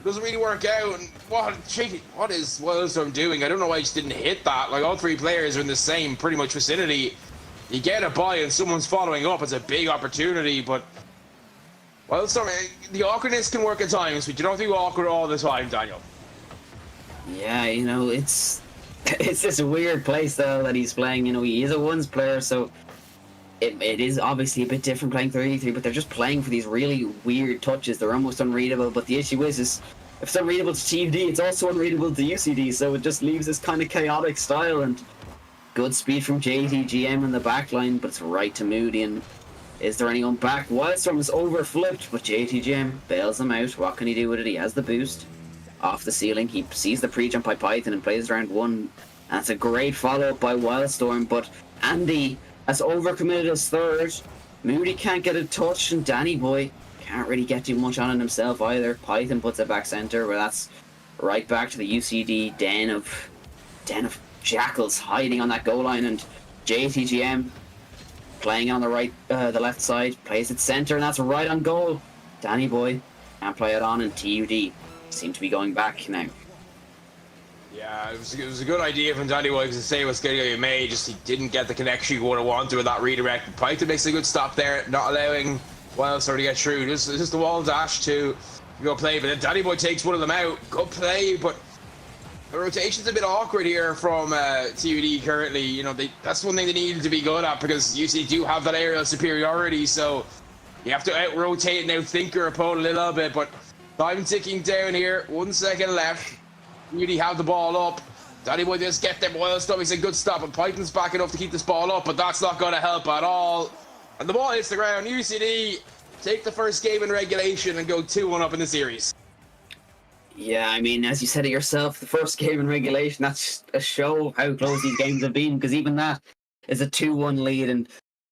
It doesn't really work out. And what is Wildstorm doing? I don't know why he just didn't hit that. Like, all three players are in the same pretty much vicinity. You get a buy and someone's following up. It's a big opportunity, but Wildstorm, the awkwardness can work at times, but you don't have to be awkward all the time, Daniel. Yeah, you know, it's this weird play style that he's playing. You know, he is a ones player, so it is obviously a bit different playing 3v3, but they're just playing for these really weird touches. They're almost unreadable, but the issue is if it's unreadable to TFD, it's also unreadable to UCD, so it just leaves this kind of chaotic style. And good speed from JTGM in the back line, but it's right to Moody. And is there anyone back? Wildstorm is overflipped, but JTGM bails him out. What can he do with it? He has the boost off the ceiling. He sees the pre-jump by Python and plays round one. And it's a great follow-up by Wildstorm, but Andy has overcommitted his third. Moody can't get a touch, and Danny Boy can't really get too much on it himself either. Python puts it back center, where that's right back to the UCD den of jackals hiding on that goal line, and JTGM playing on the left side, plays it center, and that's right on goal. Danny Boy can't play it on, and TUD seem to be going back now. Yeah, it was a good idea from Danny Boy to say what's going to be made, just he didn't get the connection he would have wanted with that redirect. Python makes a good stop there, not allowing Wildstorm to get through. Just the wall dash to go play, but then Danny Boy takes one of them out. Good play, but the rotation's a bit awkward here from TUD currently. You know, that's one thing they needed to be good at, because UC do have that aerial superiority, so you have to out-rotate and out-think your opponent a little bit, but time ticking down here, 1 second left. Really have the ball up. Danny Boy just get them. Wildstorm makes a good stop, and Python's back enough to keep this ball up, but that's not going to help at all. And the ball hits the ground. UCD take the first game in regulation and go 2-1 up in the series. Yeah, I mean, as you said it yourself, the first game in regulation, that's a show how close these games have been, because even that is a 2-1 lead, and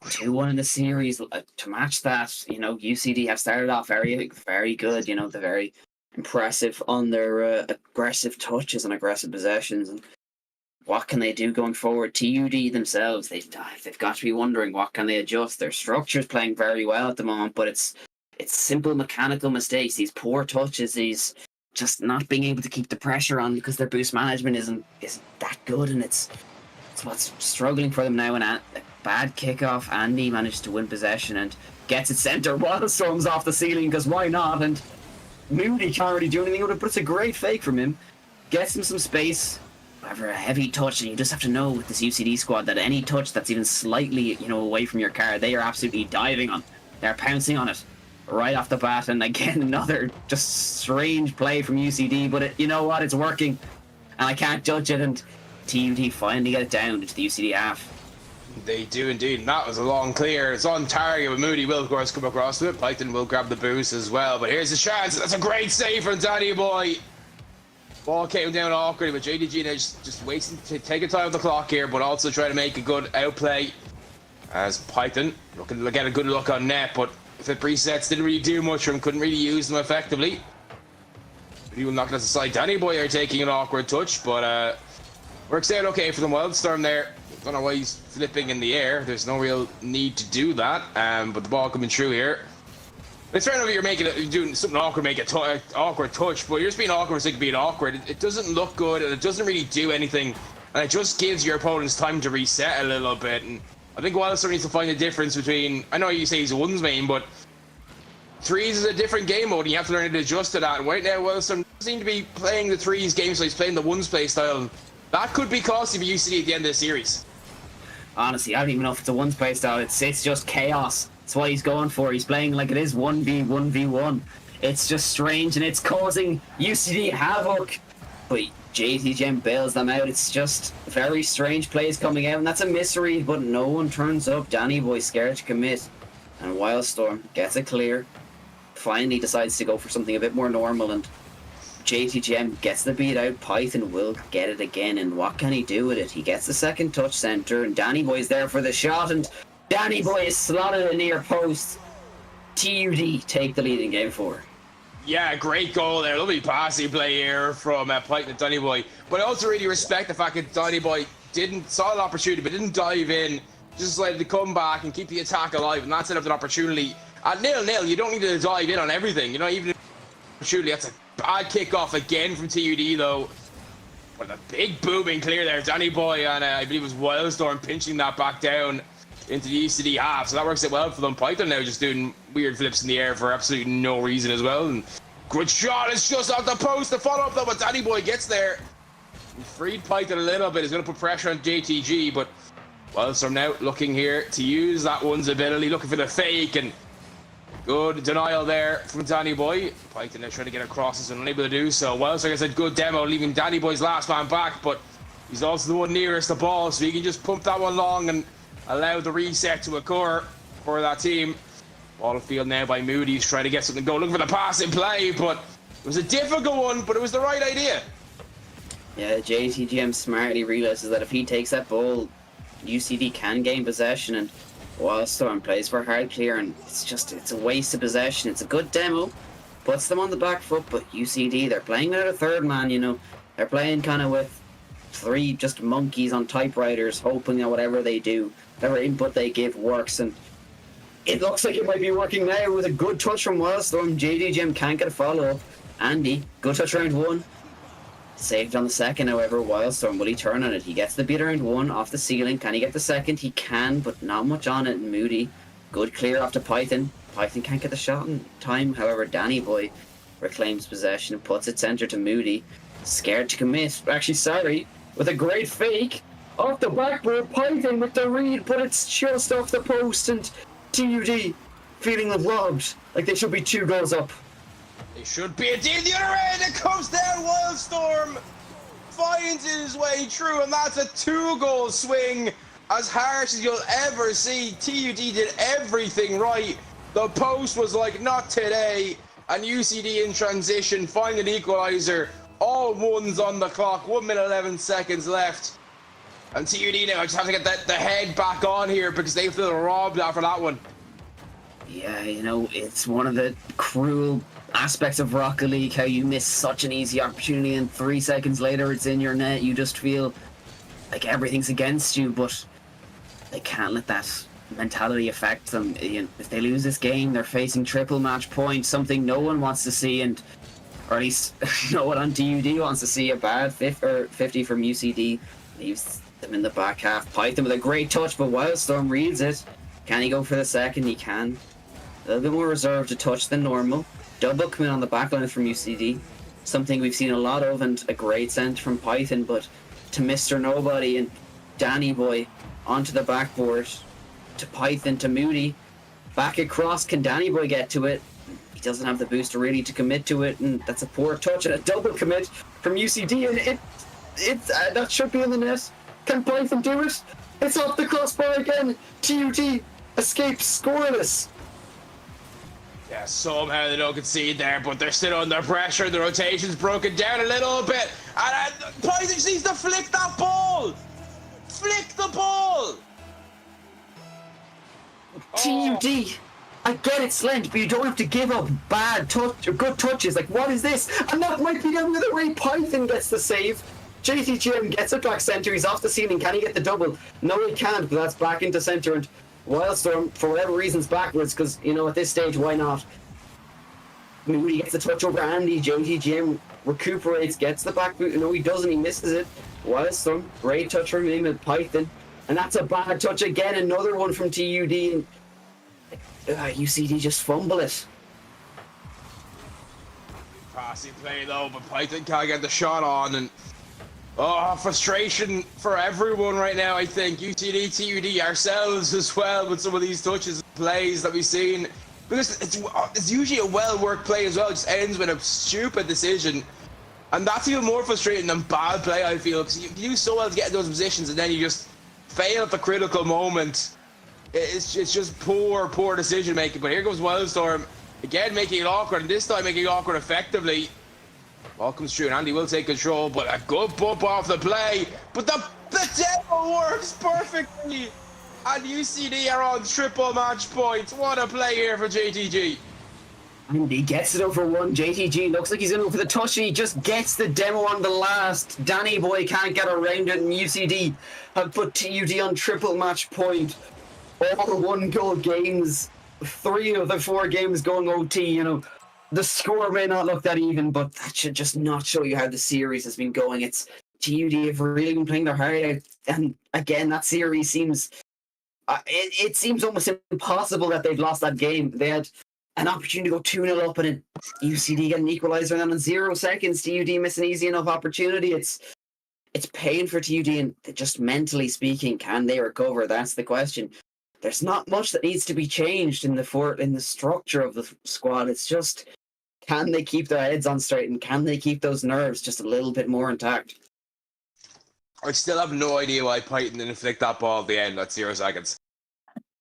2-1 in the series. To match that, you know, UCD have started off very, very good. You know, they're very impressive on their aggressive touches and aggressive possessions. And what can they do going forward? TUD themselves, they've got to be wondering, what can they adjust? Their structure's playing very well at the moment, but it's simple mechanical mistakes, these poor touches, these just not being able to keep the pressure on because their boost management isn't that good, and it's what's struggling for them now. And a bad kickoff, Andy managed to win possession and gets it center. Wildstorm's off the ceiling, because why not? And Moody can't really do anything with it, but it's a great fake from him. Gets him some space. However, a heavy touch, and you just have to know with this UCD squad that any touch that's even slightly, you know, away from your car, they are absolutely diving on. They're pouncing on it right off the bat. And again, another just strange play from UCD, but you know what? It's working, and I can't judge it. And TUD finally get it down into the UCD half. They do indeed, and that was a long clear. It's on target, but Moody will of course come across to it. Python will grab the boost as well, but here's the chance. That's a great save from Danny Boy. Ball came down awkwardly, but JDG just wasting to take a time of the clock here, but also try to make a good outplay as Python looking to get a good look on net, but if it presets didn't really do much for him, couldn't really use them effectively. He will knock it aside. Danny Boy are taking an awkward touch, but works out okay for them. Wildstorm there. Don't know why he's flipping in the air. There's no real need to do that. But the ball coming through here. It's fair enough you're doing something awkward, make an awkward touch, but you're just being awkward for the sake of being awkward. It doesn't look good, and it doesn't really do anything, and it just gives your opponents time to reset a little bit. And I think Wildstorm needs to find the difference between, I know you say he's a ones main, but threes is a different game mode, and you have to learn to adjust to that. And right now, Wildstorm seem to be playing the threes game, so he's playing the ones play style. That could be costly for UCD at the end of the series. Honestly, I don't even know if it's a ones play style. It's just chaos. That's what he's going for. He's playing like it is 1v1v1. It's just strange, and it's causing UCD havoc. But JTGM bails them out. It's just very strange plays coming out, and that's a misread, but no one turns up. Danny Boy scared to commit, and Wildstorm gets it clear. Finally decides to go for something a bit more normal, and JTGM gets the beat out. Python will get it again, and what can he do with it? He gets the second touch center, and Danny Boy's there for the shot, and Danny Boy is slotted in near post. TUD take the lead in game 4. Yeah, great goal there. Lovely passing play here from Python and Danny Boy. But I also really respect the fact that Danny Boy saw an opportunity, but didn't dive in. Just decided to come back and keep the attack alive, and that set up an opportunity. At 0-0, you don't need to dive in on everything. You know, even if opportunity, that's a bad kickoff again from TUD though. But a big booming clear there. Danny Boy and I believe it was Wildstorm pinching that back down into the ECD half. So that works out well for them. Python now just doing weird flips in the air for absolutely no reason as well. And good shot. It's just off the post to follow up though, but Danny Boy gets there. He freed Python a little bit. He's going to put pressure on JTG, but Wildstorm now looking here to use that one's ability, looking for the fake, and good denial there from Danny Boy. Python now trying to get across, is unable to do so. Wildstorm has a good demo, leaving Danny Boy's last man back, but he's also the one nearest the ball, so he can just pump that one long and allow the reset to occur for that team. Ball of field now by Moody. He's trying to get something going, looking for the pass in play, but it was a difficult one, but it was the right idea. Yeah, JTGM smartly realizes that if he takes that ball, UCD can gain possession, and Wildstorm plays for hard clear, and it's a waste of possession. It's a good demo, puts them on the back foot, but UCD, they're playing without a third man, you know. They're playing kind of with three just monkeys on typewriters, hoping that whatever they do, whatever input they give works, and it looks like it might be working now with a good touch from Wildstorm. JTGM can't get a follow-up. Andy, good touch round one. Saved on the second, however. Wildstorm, will he turn on it? He gets the beat around one off the ceiling. Can he get the second? He can, but not much on it. Moody, good clear off to Python. Python can't get the shot in time. However, Danny Boy reclaims possession and puts it centre to Moody. Scared to commit. Actually, sorry. With a great fake. Off the backboard. Python with the read, but it's just off the post. And TUD feeling robbed. Like they should be 2 goals up. They should be a deal the other end. It comes down. Wildstorm finds his way through, and that's a 2-goal swing. As harsh as you'll ever see. TUD did everything right. The post was like, not today. And UCD in transition, find an equaliser. All ones on the clock. 1 minute 11 seconds left. And TUD now just have to get the head back on here because they feel robbed after that one. Yeah, you know, it's one of the cruel aspects of Rocket League, how you miss such an easy opportunity and 3 seconds later it's in your net. You just feel like everything's against you, but they can't let that mentality affect them. You know, if they lose this game, they're facing triple match points, something no one wants to see, and or at least no one on DUD wants to see. A bad 50 from UCD leaves them in the back half. Python with a great touch, but Wildstorm reads it. Can he go for the second? He can. A little bit more reserved to touch than normal. Double commit on the backline from UCD. Something we've seen a lot of, and a great send from Python, but to Mr. Nobody and Danny Boy onto the backboard. To Python, to Moody. Back across, can Danny Boy get to it? He doesn't have the booster really to commit to it, and that's a poor touch and a double commit from UCD, and that should be in the net. Can Python do it? It's off the crossbar again. TUD escapes scoreless. Yeah, somehow they don't concede there, but they're still under pressure. The rotation's broken down a little bit, and Python just needs to flick that ball. Flick the ball. TUD, I get it, Slent, but you don't have to give up bad touch or good touches. Like, what is this? And that might be the other way. Python gets the save. JTGM gets it back centre. He's off the ceiling. Can he get the double? No, he can't, but that's back into centre. And Wildstorm, for whatever reason's backwards, because, you know, at this stage, why not? Moody gets the touch over Andy. JTGM recuperates, gets the back boot. No, he doesn't. He misses it. Wildstorm, great touch from him at Python. And that's a bad touch again. Another one from TUD. And UCD just fumble it. Passing play though, but Python can't get the shot on, and frustration for everyone right now. I think UCD, TUD, ourselves as well, with some of these touches and plays that we've seen, because it's usually a well-worked play as well. It just ends with a stupid decision, and that's even more frustrating than bad play, I feel, because you do so well to get in those positions and then you just fail at the critical moment. It's just poor decision making. But here goes Wildstorm again, making it awkward, and this time making it awkward effectively. Ball comes through, and Andy will take control, but a good bump off the play. But the demo works perfectly, and UCD are on triple match points. What a play here for JTG. And he gets it over one. JTG looks like he's in for the touch, and he just gets the demo on the last. Danny Boy can't get around it, and UCD have put TUD on triple match point. All 1-goal games, 3 of the 4 games going OT, you know. the score may not look that even, but that should just not show you how the series has been going. It's TUD have really been playing their heart out, and again, that series seems it seems almost impossible that they've lost that game. They had an opportunity to go 2-0 up, and UCD get an equaliser, and then in 0 seconds, TUD miss an easy enough opportunity. It's pain for TUD, and just mentally speaking, can they recover? That's the question. There's not much that needs to be changed in the structure of the squad. It's just, can they keep their heads on straight, and can they keep those nerves just a little bit more intact? I still have no idea why Python didn't flick that ball at the end at 0 seconds.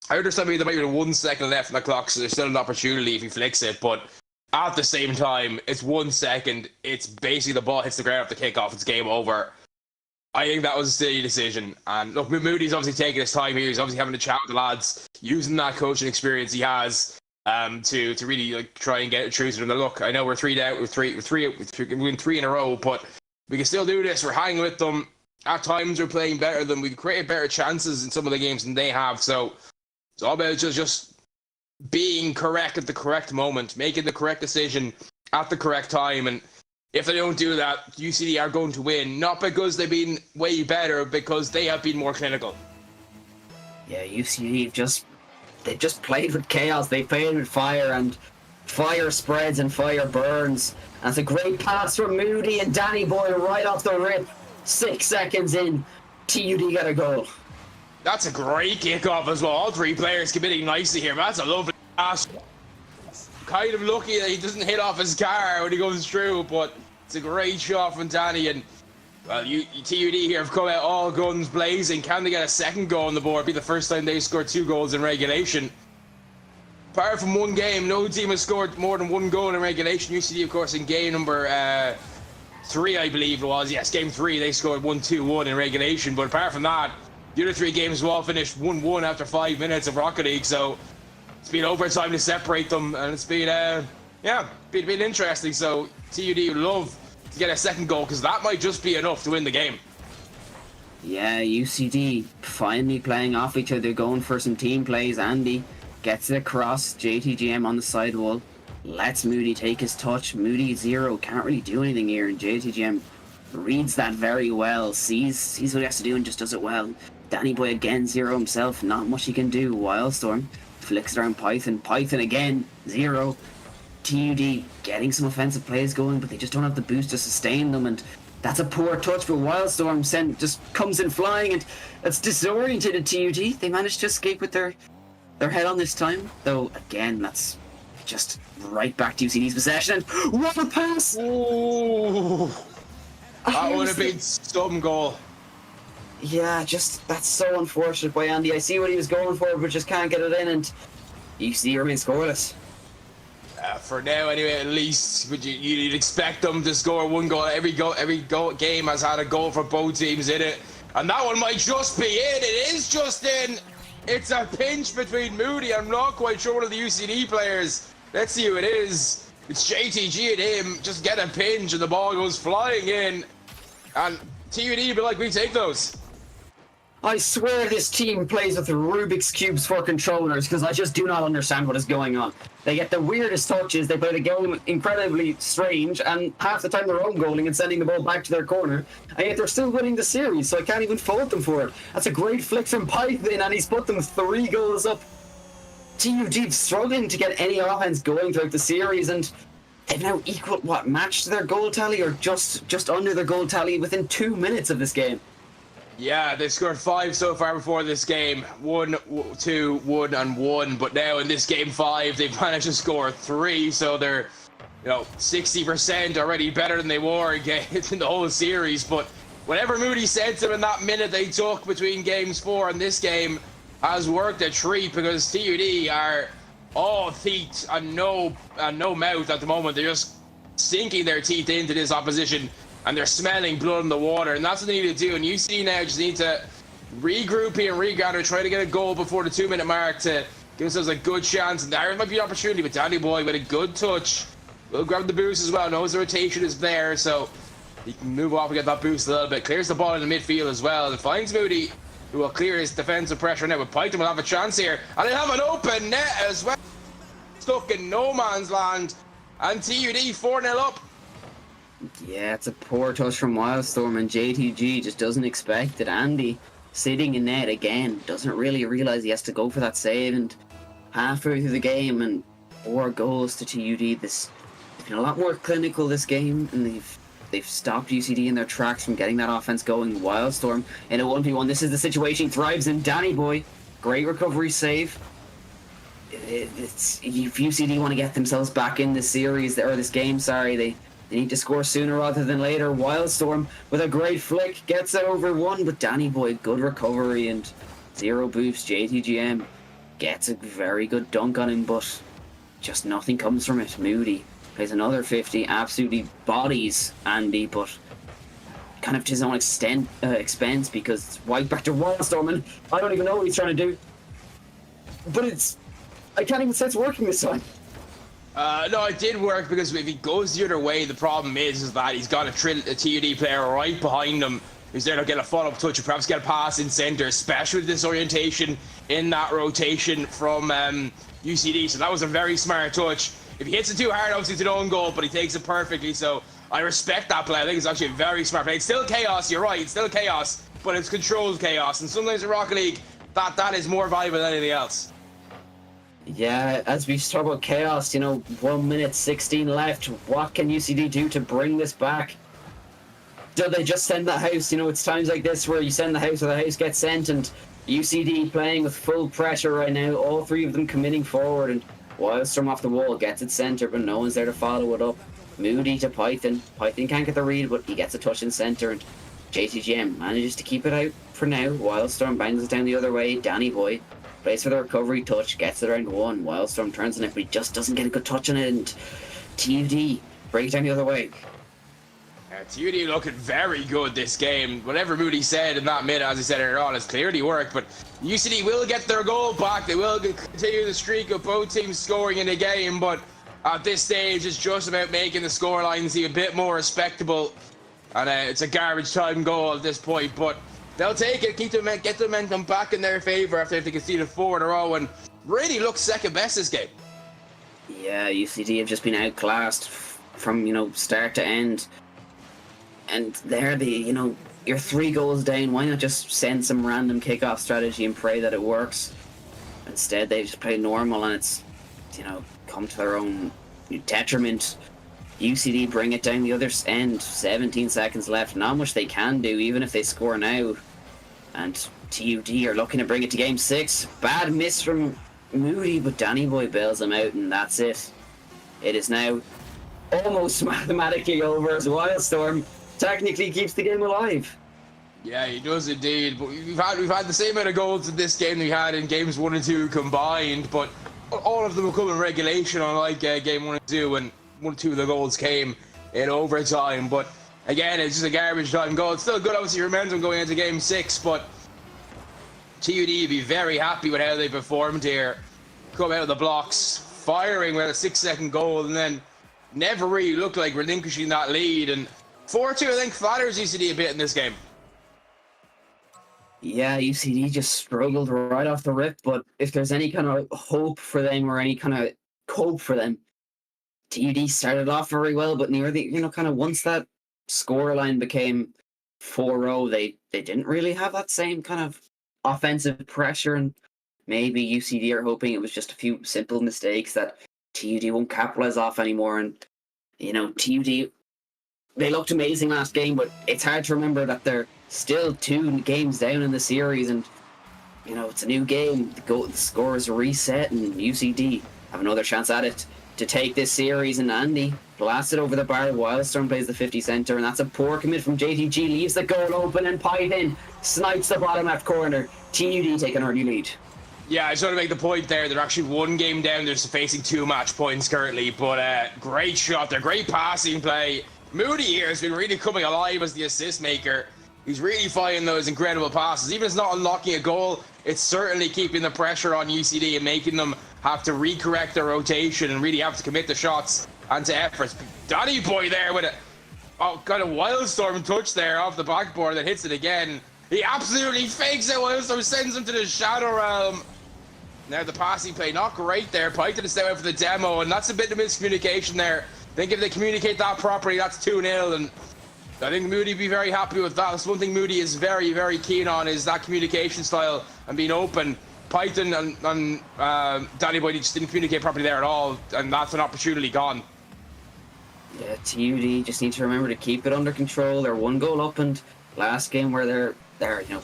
I understand maybe there might be 1 second left on the clock, so there's still an opportunity if he flicks it, but at the same time, it's 1 second. It's basically the ball hits the ground after kickoff. It's game over. I think that was a silly decision. And look, Moody's obviously taking his time here. He's obviously having a chat with the lads, using that coaching experience he has to really try and get it through to them. Look, I know we're 3 down, we're win 3 in a row, but we can still do this. We're hanging with them. At times, we're playing better than we've created better chances in some of the games than they have. So it's all about just being correct at the correct moment, making the correct decision at the correct time. And if they don't do that, UCD are going to win, not because they've been way better, because they have been more clinical. Yeah, UCD they've just played with chaos. They played with fire, and fire spreads and fire burns. And it's a great pass from Moody and Danny Boy right off the rip. 6 seconds in, TUD got a goal. That's a great kickoff as well. All 3 players committing nicely here. That's a lovely pass. Kind of lucky that he doesn't hit off his car when he goes through, but it's a great shot from Danny. And well, TUD here have come out all guns blazing. Can they get a second goal on the board? It'll be the first time they scored 2 goals in regulation. Apart from 1 game, no team has scored more than 1 goal in regulation. UCD, of course, in game number 3, I believe it was. Yes, game 3, they scored 1-2-1 in regulation. But apart from that, the other 3 games have all finished 1-1 after 5 minutes of Rocket League. So it's been overtime to separate them, and it's been, been interesting. So TUD would love to get a second goal, because that might just be enough to win the game. Yeah, UCD finally playing off each other, going for some team plays. Andy gets it across, JTGM on the sidewall. Lets Moody take his touch. Moody 0, can't really do anything here, and JTGM reads that very well, sees what he has to do and just does it well. Danny Boy again 0 himself, not much he can do. Wildstorm flicks it around Python. Python again 0. TUD getting some offensive plays going, but they just don't have the boost to sustain them, and that's a poor touch. But Wildstorm just comes in flying, and that's disoriented TUD. They managed to escape with their head on this time, though again that's just right back to UCD's possession, and what a pass! Ooh, that would have been some goal. Yeah, that's so unfortunate by Andy. I see what he was going for, but just can't get it in, and UCD remains scoreless. For now, anyway, at least you'd expect them to score 1 goal. Every game has had a goal for both teams in it, and that one might just be in. It is just in. It's a pinch between Moody. I'm not quite sure one of the UCD players. Let's see who it is. It's JTG and him. Just get a pinch, and the ball goes flying in. And TUD be like, we take those. I swear this team plays with Rubik's Cubes for controllers, because I just do not understand what is going on. They get the weirdest touches, they play the game incredibly strange, and half the time they're own goaling and sending the ball back to their corner, and yet they're still winning the series, so I can't even fault them for it. That's a great flick from Python, and he's put them 3 goals up. TUD struggling to get any offense going throughout the series, and they've now matched their goal tally, or just under their goal tally within 2 minutes of this game. Yeah, they've scored 5 so far before this game. 1, 2, 1, and 1. But now in this game 5, they've managed to score 3. So they're, 60% already better than they were in the whole series. But whatever Moody said to them in that minute they took between games 4 and this game has worked a treat, because TUD are all teeth and no mouth at the moment. They're just sinking their teeth into this opposition, and they're smelling blood in the water, and that's what they need to do. And UCD now just need to regroup here and regather, try to get a goal before the 2-minute mark to give themselves a good chance. And there might be an opportunity with Danny Boy with a good touch. Will grab the boost as well. Knows the rotation is there, so he can move off and get that boost a little bit. Clears the ball in the midfield as well, and finds Moody, who will clear his defensive pressure now. But Python will have a chance here, and he'll have an open net as well. Stuck in no man's land. And TUD 4-0 up. Yeah, it's a poor touch from Wildstorm, and JTG just doesn't expect it. Andy, sitting in net again, doesn't really realise he has to go for that save, and halfway through the game, and 4 goals to TUD. They've been a lot more clinical this game, and they've stopped UCD in their tracks from getting that offense going. Wildstorm in a 1v1. This is the situation he thrives in. Danny Boy, great recovery save. If UCD want to get themselves back in this series, or this game, sorry, they need to score sooner rather than later. Wildstorm with a great flick gets it over 1, but Danny Boy, good recovery and 0 boost. JTGM gets a very good dunk on him, but just nothing comes from it. Moody plays another 50, absolutely bodies Andy, but kind of to his own expense, because it's white back to Wildstorm, and I don't even know what he's trying to do. But I can't even say it's working this time. No, it did work, because if he goes the other way, the problem is that he's got a TUD player right behind him who's there to get a follow-up touch or perhaps get a pass in center, especially with this orientation in that rotation from UCD. So that was a very smart touch. If he hits it too hard, obviously it's an own goal, but he takes it perfectly. So I respect that play. I think it's actually a very smart play. It's still chaos, you're right, it's still chaos, but it's controlled chaos. And sometimes in Rocket League, that is more valuable than anything else. Yeah, as we talk about chaos, 1 minute 16 left. What can UCD do to bring this back? Do they just send the house? It's times like this where you send the house or the house gets sent, and UCD playing with full pressure right now, all 3 of them committing forward, and Wildstorm off the wall gets it center, but no one's there to follow it up. Moody to Python. Python can't get the read, but he gets a touch in center, and JTGM manages to keep it out for now. Wildstorm bangs it down the other way. Danny Boy plays for the recovery touch, gets it around 1. Wildstorm turns on it, but he just doesn't get a good touch on it, and TUD breaks down the other way. TUD looking very good this game. Whatever Moody said in that minute, as he said earlier on, has clearly worked, but UCD will get their goal back. They will continue the streak of both teams scoring in the game, but at this stage, it's just about making the scoreline seem a bit more respectable, and it's a garbage time goal at this point, but they'll take it, get the momentum back in their favour after they conceded 4 in a row, and really look second best this game. Yeah, UCD have just been outclassed from, start to end. And there, you're 3 goals down. Why not just send some random kickoff strategy and pray that it works? Instead, they just play normal, and it's, come to their own detriment. UCD bring it down the other end. 17 seconds left. Not much they can do, even if they score now. And TUD are looking to bring it to game 6. Bad miss from Moody, but Danny Boy bails him out, and that's it. It is now almost mathematically over, as Wildstorm technically keeps the game alive. Yeah, he does indeed. But we've had the same amount of goals in this game that we had in games 1 and 2 combined, but all of them will come in regulation, unlike game 1 and 2, and 1 and 2 of the goals came in overtime. But again, it's just a garbage time goal. It's still good, obviously, for momentum going into game 6, but TUD would be very happy with how they performed here. Come out of the blocks, firing with a 6-second goal, and then never really looked like relinquishing that lead. And 4-2, I think, flatters UCD a bit in this game. Yeah, UCD just struggled right off the rip, but if there's any kind of hope for them or any kind of cope for them, TUD started off very well, but near the, kind of once that scoreline became 4-0, they didn't really have that same kind of offensive pressure, and maybe UCD are hoping it was just a few simple mistakes that TUD won't capitalize off anymore. And, TUD, they looked amazing last game, but it's hard to remember that they're still 2 games down in the series, and it's a new game. The score is reset, and UCD have another chance at it to take this series. And Andy blasted over the bar. Wildstorm plays the 50 center, and that's a poor commit from JTG. Leaves the goal open, and Python snipes the bottom left corner. TUD take an early lead. Yeah, I just want to make the point there. They're actually 1 game down. They're facing 2 match points currently, but great shot there. Great passing play. Moody here has been really coming alive as the assist maker. He's really finding those incredible passes. Even if it's not unlocking a goal, it's certainly keeping the pressure on UCD and making them have to recorrect their rotation and really have to commit the shots and to efforts. Danny Boy there with a kind of Wildstorm touch there off the backboard that hits it again. He absolutely fakes it. Wildstorm sends him to the Shadow Realm. Now the passing play, not great there. Python is stay out for the demo, and that's a bit of miscommunication there. I think if they communicate that properly, that's 2-0, and I think Moody would be very happy with that. That's one thing Moody is very, very keen on, is that communication style and being open. Python and Danny Boy just didn't communicate properly there at all, and that's an opportunity gone. Yeah, TUD just need to remember to keep it under control. They're 1 goal up, and last game where their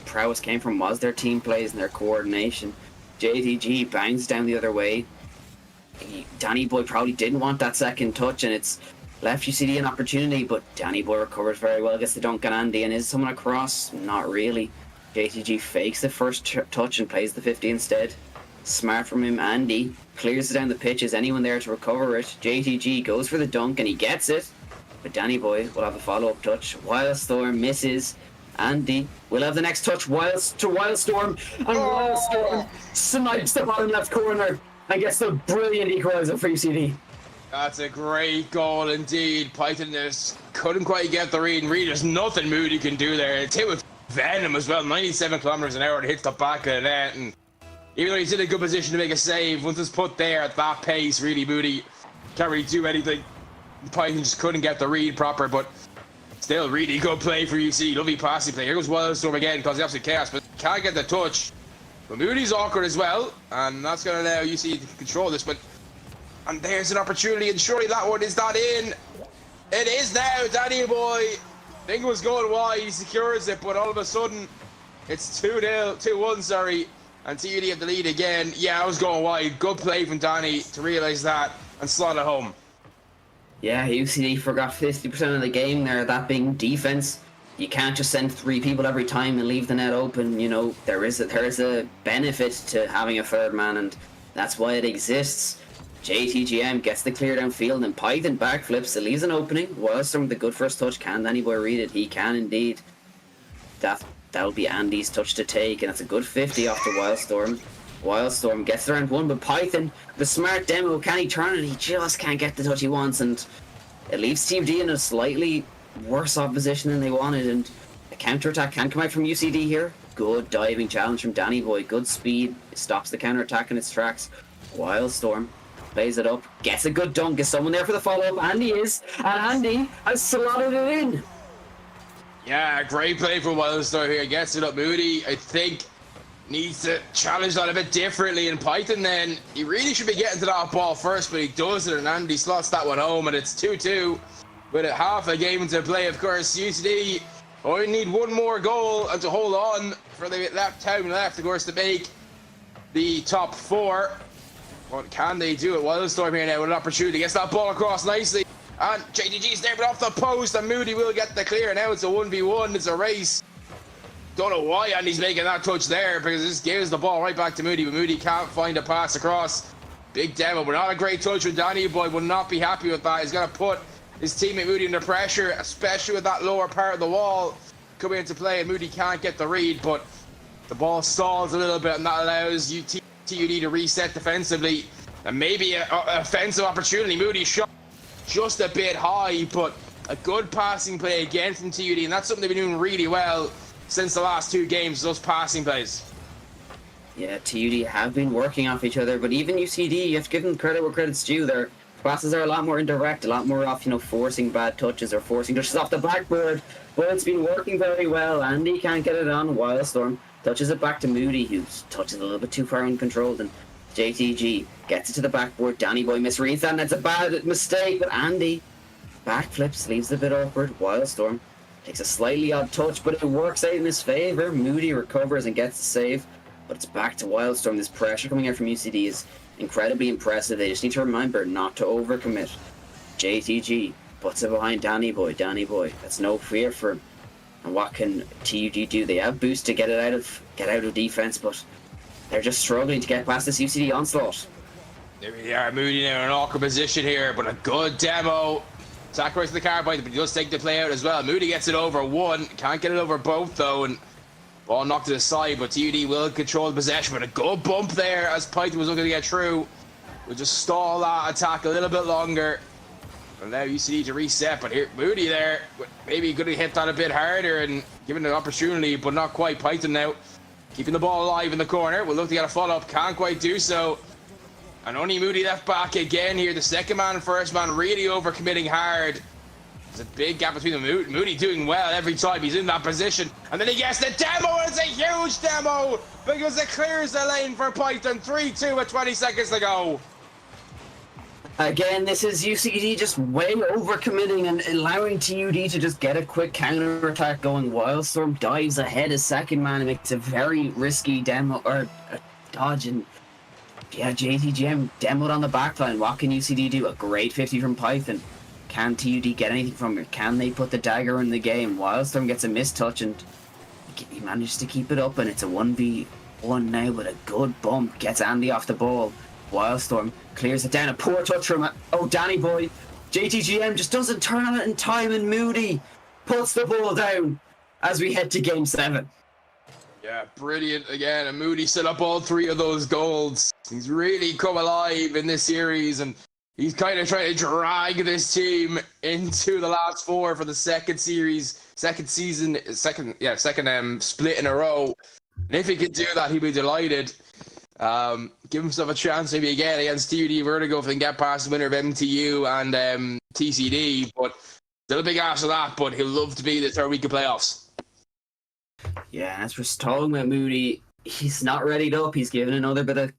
prowess came from was their team plays and their coordination. JTG bangs down the other way. Danny Boy probably didn't want that second touch, and it's left UCD an opportunity, but Danny Boy recovers very well, gets the dunk on Andy, and is someone across? Not really. JTG fakes the first touch and plays the 50 instead. Smart from him. Andy clears it down the pitch. Is anyone there to recover it? JTG goes for the dunk and he gets it, but Danny Boy will have a follow-up touch. Wildstorm misses. Andy will have the next touch. Wildstorm, and Wildstorm snipes the bottom left corner and gets the brilliant equalizer for UCD. That's a great goal indeed. Python just couldn't quite get the read, and really there's nothing Moody can do there. It's hit with venom as well, 97 kilometers an hour, and hits the back of the net, and even though he's in a good position to make a save, once it's put there at that pace, really Moody can't really do anything. Python just couldn't get the read proper, but still really good play for UC. Lovely passing play. Here goes Wildstorm again, causing absolute chaos, but can't get the touch. But Moody's awkward as well, and that's going to allow UC to control this. And there's an opportunity, and surely that one is not in. It is now. Danny Boy, I think it was going wide. He secures it, but all of a sudden it's 2-1, sorry. And TUD have the lead again. Yeah, I was going wide. Good play from Danny to realise that and slot it home. Yeah, UCD forgot 50% of the game there, that being defense. You can't just send 3 people every time and leave the net open. There is a benefit to having a third man, and that's why it exists. JTGM gets the clear downfield, and Python backflips. It leaves an opening. Wildstorm with a good first touch. Can Danny Boy read it? He can indeed. That'll be Andy's touch to take, and that's a good 50 off the Wildstorm. Wildstorm gets the round 1, but Python, the smart demo, can he turn it? He just can't get the touch he wants, and it leaves Team D in a slightly worse off position than they wanted, and a counter-attack can come out from UCD here. Good diving challenge from Danny Boy, good speed, it stops the counter-attack in its tracks. Wildstorm plays it up, gets a good dunk. Is someone there for the follow-up? Andy is, and Andy has slotted it in. Yeah, great play from Wildstorm here. Gets it up. Moody, I think, needs to challenge that a bit differently. And Python then, he really should be getting to that ball first, but he does it, and Andy slots that one home, and it's 2-2 with a half a game to play. Of course, UCD only need 1 more goal and to hold on for the time left, of course, to make the top 4. What can they do at Wildstorm here now with an opportunity? Gets that ball across nicely. And JTG's there, but off the post, and Moody will get the clear. Now it's a 1v1, it's a race. Don't know why Andy's making that touch there, because this gives the ball right back to Moody, but Moody can't find a pass across. Big demo, but not a great touch from Danny Boy. Will not be happy with that. He's going to put his teammate Moody under pressure, especially with that lower part of the wall coming into play, and Moody can't get the read, but the ball stalls a little bit, and that allows TUD to reset defensively, and maybe an offensive opportunity. Moody shot just a bit high, but a good passing play again from TUD, and that's something they've been doing really well since the last 2 games, those passing plays. Yeah, TUD have been working off each other, but even UCD, you have to give them credit where credit's due. Their passes are a lot more indirect, a lot more off, forcing bad touches or forcing touches off the backboard, but it's been working very well. Andy can't get it on. Wildstorm touches it back to Moody, who touches a little bit too far uncontrolled, and JTG gets it to the backboard. Danny Boy misreads that, and it's a bad mistake, but Andy backflips, leaves it a bit awkward. Wildstorm takes a slightly odd touch, but it works out in his favour. Moody recovers and gets the save, but it's back to Wildstorm. This pressure coming out from UCD is incredibly impressive. They just need to remember not to overcommit. JTG puts it behind Danny Boy. Danny Boy, that's no fear for him. And what can TUD do? They have boost to get out of defense, but they're just struggling to get past this UCD onslaught. There we are, Moody now in an awkward position here, but a good demo. Sacrifice the carbide, but he does take the play out as well. Moody gets it over 1, can't get it over both though, and ball knocked to the side, but TUD will control the possession, but a good bump there as Python was looking to get through. We'll just stall that attack a little bit longer. And now UCD to reset, but here, Moody there, maybe he could have hit that a bit harder and given an opportunity, but not quite. Python now keeping the ball alive in the corner. We'll look to get a follow-up, can't quite do so. And only Moody left back again here. The second man and first man really overcommitting hard. There's a big gap between them. Moody doing well every time he's in that position. And then he gets the demo, and it's a huge demo because it clears the lane for Python. 3-2 with 20 seconds to go. Again, this is UCD just way overcommitting and allowing TUD to just get a quick counter attack going. Wildstorm dives ahead as second man and makes a very risky demo or dodge, and yeah, JTGM demoed on the backline. What can UCD do? A great 50 from Python. Can TUD get anything from it? Can they put the dagger in the game? Wildstorm gets a missed touch and he manages to keep it up, and it's a 1v1 now with a good bump. Gets Andy off the ball. Wildstorm clears it down. A poor touch from Danny Boy. JTGM just doesn't turn on it in time, and Moody puts the ball down as we head to game 7. Yeah, brilliant again. And Moody set up all 3 of those goals. He's really come alive in this series, and he's kind of trying to drag this team into the last 4 for the second split in a row. And if he could do that, he'd be delighted. Give himself a chance maybe again against TUD Vertigo if they can get past the winner of MTU and TCD. But still a big ask for that, but he'll love to be the third week of playoffs. Yeah, as we're talking about Moody, he's not readied up. He's given another bit of,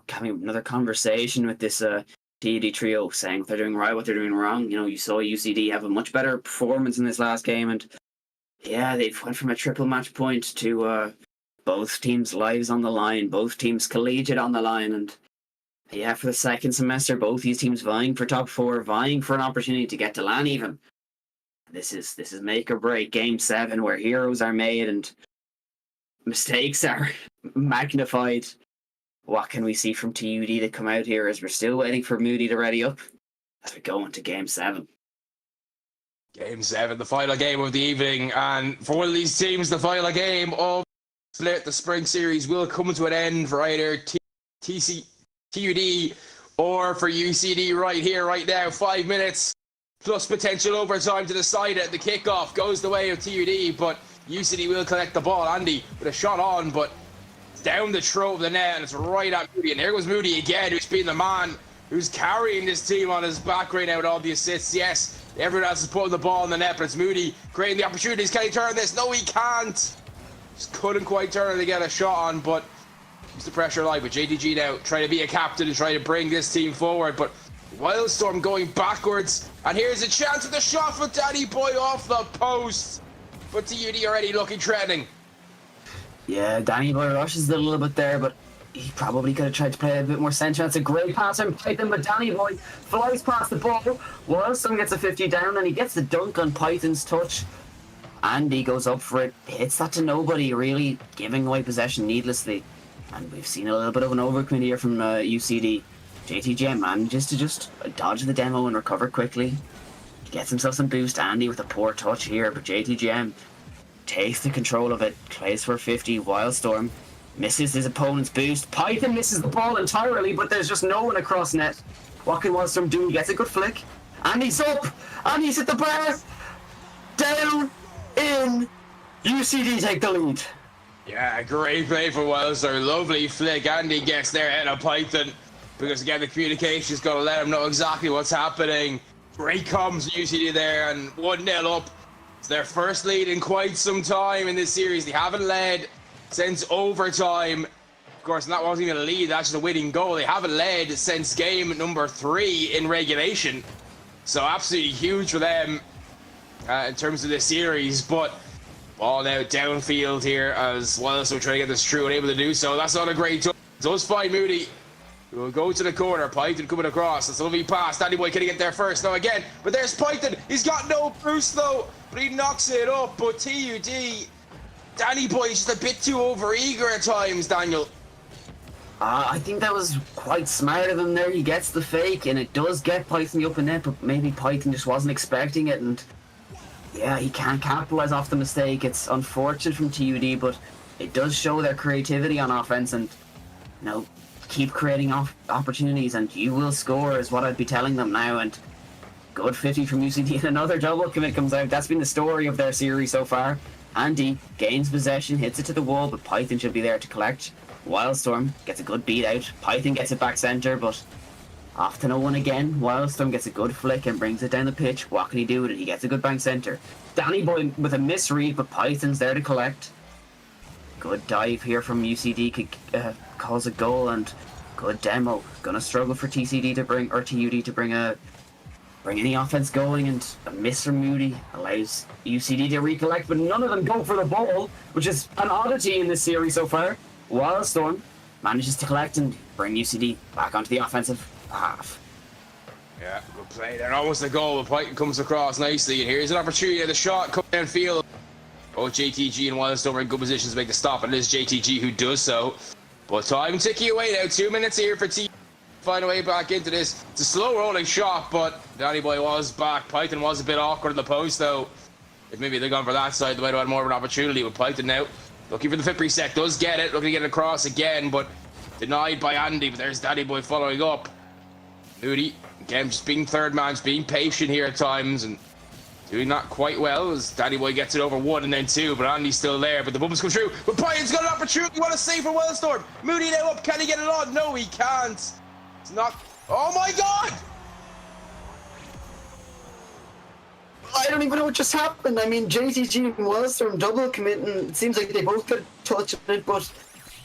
having another conversation with this TUD trio, saying what they're doing right, what they're doing wrong. You saw UCD have a much better performance in this last game, and yeah, they've went from a triple match point to both teams' lives on the line, both teams' collegiate on the line, and yeah, for the second semester, both these teams vying for top 4, vying for an opportunity to get to LAN even. This is make or break game 7, where heroes are made and mistakes are magnified. What can we see from TUD to come out here as we're still waiting for Moody to ready up as we go into game 7? Game 7, the final game of the evening, and for one of these teams, the final game of the spring series will come to an end for either TUD or for UCD right here, right now. 5 minutes plus potential overtime to decide it. The kickoff goes the way of TUD, but UCD will collect the ball. Andy with a shot on, but down the throat of the net, and it's right at Moody. And there goes Moody again, who's been the man who's carrying this team on his back right now with all the assists. Yes, everyone else is putting the ball in the net, but it's Moody creating the opportunities. Can he turn this? No, he can't. Just couldn't quite turn it to get a shot on, but keeps the pressure alive with JDG now trying to be a captain and trying to bring this team forward. But Wildstorm going backwards, and here's a chance with the shot for Danny Boy off the post. But TUD already looking threatening. Yeah, Danny Boy rushes it a little bit there, but he probably could have tried to play a bit more centre. That's a great pass from Python, but Danny Boy flies past the ball. Wildstorm gets a 50 down, and he gets the dunk on Python's touch. Andy goes up for it, hits that to nobody, really giving away possession needlessly. And we've seen a little bit of an overcommit here from UCD. JTGM manages to just dodge the demo and recover quickly. He gets himself some boost. Andy with a poor touch here, but JTGM takes the control of it, plays for 50. Wildstorm misses his opponent's boost. Python misses the ball entirely, but there's just no one across net. What can Wildstorm do? He gets a good flick. Andy's up! Andy's hit the bar! Down! In! UCD take the lead. Yeah, great play for Wildstorm. Lovely flick. Andy gets there ahead of Python, because again, the communication's got to let him know exactly what's happening. Great comms UCD there, and 1-0 up. It's their first lead in quite some time in this series. They haven't led since overtime. Of course, and that wasn't even a lead, that's just a winning goal. They haven't led since game number 3 in regulation. So absolutely huge for them in terms of this series. But ball now downfield here as Wildstorm trying to get this through and able to do so. That's not a great touch. Does find Moody. We'll go to the corner. Python coming across. It's a lovely pass. Danny Boy can he get there first? No, again. But there's Python. He's got no boost though, but he knocks it up. But TUD, Danny Boy is just a bit too overeager at times, Daniel. I think that was quite smart of him there. He gets the fake, and it does get Python the open net, but maybe Python just wasn't expecting it, and yeah, he can't capitalize off the mistake. It's unfortunate from TUD, but it does show their creativity on offense, and keep creating opportunities, and you will score is what I'd be telling them now. And good 50 from UCD, and another double commit comes out. That's been the story of their series so far, Andy gains possession, hits it to the wall, but Python should be there to collect. Wildstorm gets a good beat out. Python gets it back centre, but off to no one again. Wildstorm gets a good flick and brings it down the pitch. What can he do with it? He gets a good bank centre. Danny Boy with a misread, but Python's there to collect. Good dive here from UCD, could cause a goal, and good demo. Gonna struggle for TCD to bring, or TUD to bring any offense going, and a miss from Moody allows UCD to recollect, but none of them go for the ball, which is an oddity in this series so far. Wildstorm manages to collect and bring UCD back onto the offensive half. Yeah, good play there. Almost a goal, but Python comes across nicely, and here's an opportunity. The shot coming downfield. Both JTG and Wildstorm are in good positions to make the stop, and it is JTG who does so. But time ticking away now. 2 minutes here for T. Find a way back into this. It's a slow rolling shot, but Danny Boy was back. Python was a bit awkward in the post, though. If maybe they'd gone for that side, they might have had more of an opportunity. With Python now looking for the flip reset, does get it, looking to get it across again, but denied by Andy. But there's Danny Boy following up. Moody again, just being third man, just being patient here at times, and doing that quite well as Danny Boy gets it over one and then two, but Andy's still there. But the bubbles come through. But Python's got an opportunity. What a save for Wildstorm. Moody now up. Can he get it on? No, he can't. It's not. Oh my god! I don't even know what just happened. I mean, JTG and Wildstorm double committing. It seems like they both got touch on it, but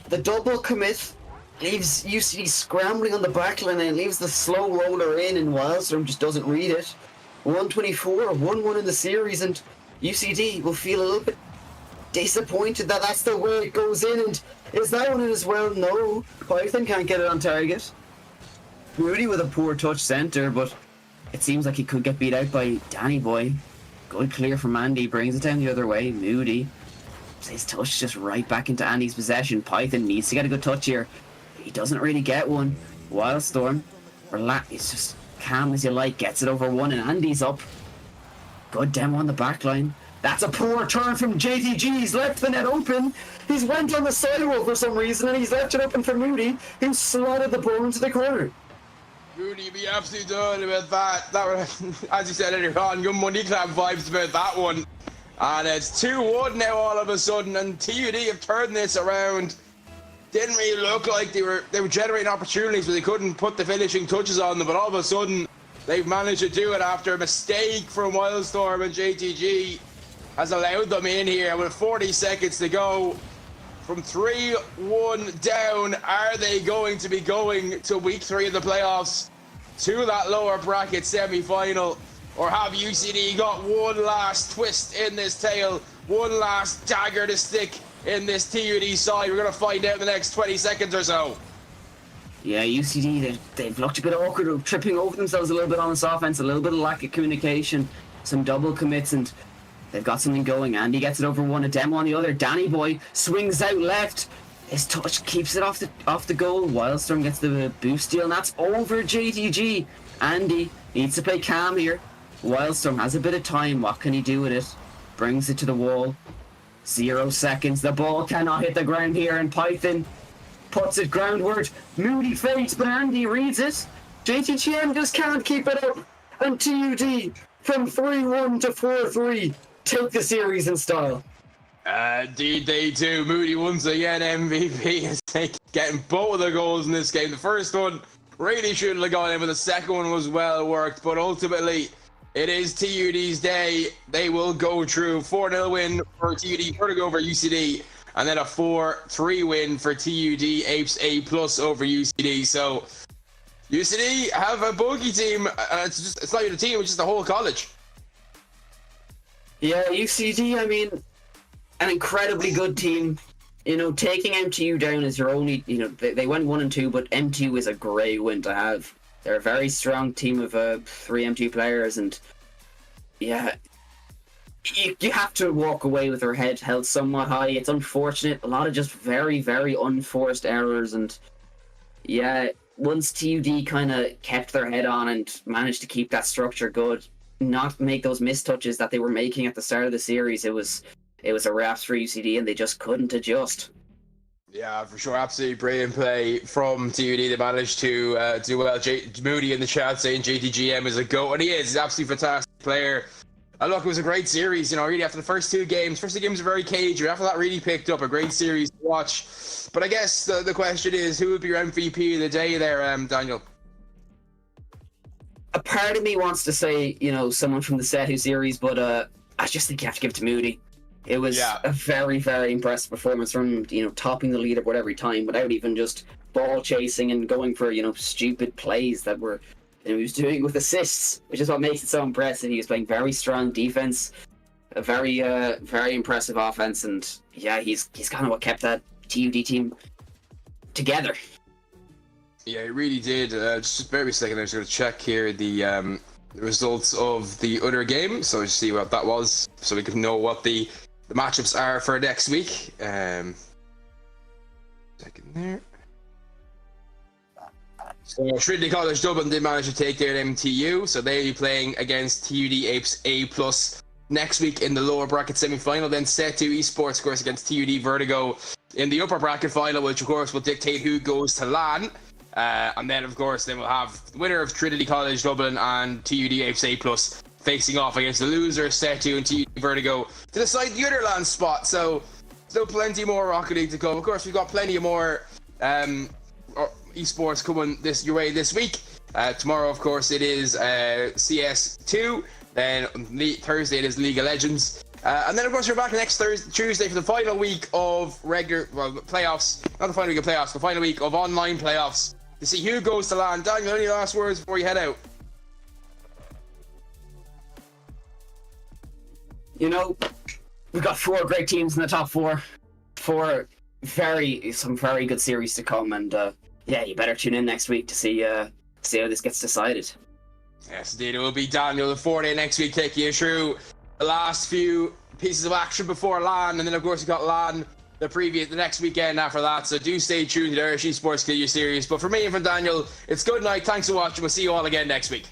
the double commit leaves UCD scrambling on the back line, and it leaves the slow roller in, and Wildstorm just doesn't read it. 124, 1-1 in the series, and UCD will feel a little bit disappointed that that's the way it goes in. And is that one in as well? No, Python can't get it on target. Moody with a poor touch centre, but it seems like he could get beat out by Danny Boy. Good clear from Andy, brings it down the other way. Moody, his touch just right back into Andy's possession. Python needs to get a good touch here. He doesn't really get one. Wildstorm, it's just calm as you like, gets it over one, and Andy's up. Good demo on the back line. That's a poor turn from JTG. He's left the net open. He's went on the sidewall for some reason, and he's left it open for Moody, who slotted the ball into the corner. Moody be absolutely done about that. That was, as you said earlier on, good money clap vibes about that one. And it's 2-1 now all of a sudden, and TUD have turned this around. Didn't really look like they were generating opportunities, but they couldn't put the finishing touches on them. But all of a sudden, they've managed to do it after a mistake from Wildstorm, and JTG has allowed them in here with 40 seconds to go. From 3-1 down, are they going to be going to week 3 of the playoffs to that lower bracket semi-final? Or have UCD got one last twist in this tail, one last dagger to stick in this TUD side? We're going to find out in the next 20 seconds or so. Yeah, UCD, they've looked a bit awkward, tripping over themselves a little bit on this offense, a little bit of lack of communication, some double commits, and they've got something going. Andy gets it over one, a demo on the other. Danny Boy swings out left. His touch keeps it off the goal. Wildstorm gets the boost steal, and that's over JTG. Andy needs to play calm here. Wildstorm has a bit of time. What can he do with it? Brings it to the wall. 0 seconds. The ball cannot hit the ground here, and Python puts it groundward. Moody fakes, but Andy reads it. JTGM just can't keep it up. And TUD from 3-1 to 4-3 take the series in style. Indeed they do. Moody once again MVP is getting both of the goals in this game. The first one really shouldn't have gone in, but the second one was well worked. But ultimately, it is TUD's day. They will go through. 4-0 win for TUD, Vertigo over UCD, and then a 4-3 win for TUD Apes A+ over UCD. So UCD have a bogey team. It's not even a team, it's just the whole college. Yeah, UCD, I mean, an incredibly good team. You know, taking MTU down is your only, you know, they went 1 and 2, but MTU is a great win to have. They're a very strong team of 3 MTU players, and yeah, you have to walk away with their head held somewhat high. It's unfortunate, a lot of just very, very unforced errors, and yeah, once TUD kind of kept their head on and managed to keep that structure good, not make those missed touches that they were making at the start of the series, it was a wraps for UCD, and they just couldn't adjust. Yeah, for sure. Absolutely brilliant play from TUD. They managed to do well. Moody in the chat saying JTGM is a GOAT, and he is. He's an absolutely fantastic player. Look, it was a great series, really after the first two games were very cagey. After that really picked up, a great series to watch. But I guess the question is, who would be your MVP of the day there, Daniel? A part of me wants to say, someone from the SETU series, but I just think you have to give it to Moody. It was a very, very impressive performance from, topping the leaderboard every time without even just ball chasing and going for, stupid plays that were... he was doing with assists, which is what makes it so impressive. He was playing very strong defense, a very, very impressive offense, and yeah, he's kind of what kept that TUD team together. Yeah, he really did. Just bear with me a second. I'm just going to check here the results of the other game, so just see what that was, so we can know what the matchups are for next week. Second there. So Trinity College Dublin did manage to take their MTU, so they'll be playing against TUD Apes A+ next week in the lower bracket semi-final. Then SETU Esports, of course, against TUD Vertigo in the upper bracket final, which of course will dictate who goes to LAN. And then of course we'll have the winner of Trinity College Dublin and TUD Apes A+ facing off against the loser SETU and TUD Vertigo to decide the other LAN spot. So still plenty more Rocket League to come. Of course, we've got plenty of more esports coming your way this week. Tomorrow, of course, it is CS2. Then Thursday it is League of Legends. And then, of course, we're back next Tuesday for the final week of playoffs. Not the final week of playoffs, the final week of online playoffs to see who goes to LAN. Daniel, any last words before you head out? We've got 4 great teams in the top 4. Some very good series to come, and you better tune in next week to see how this gets decided. Yes, indeed, it will be Daniel the 4-day next week taking you through the last few pieces of action before LAN, and then of course we've got LAN the next weekend after that, so do stay tuned to the Irish Esports Collegiate Series. But for me and from Daniel, it's good night, thanks for watching, we'll see you all again next week.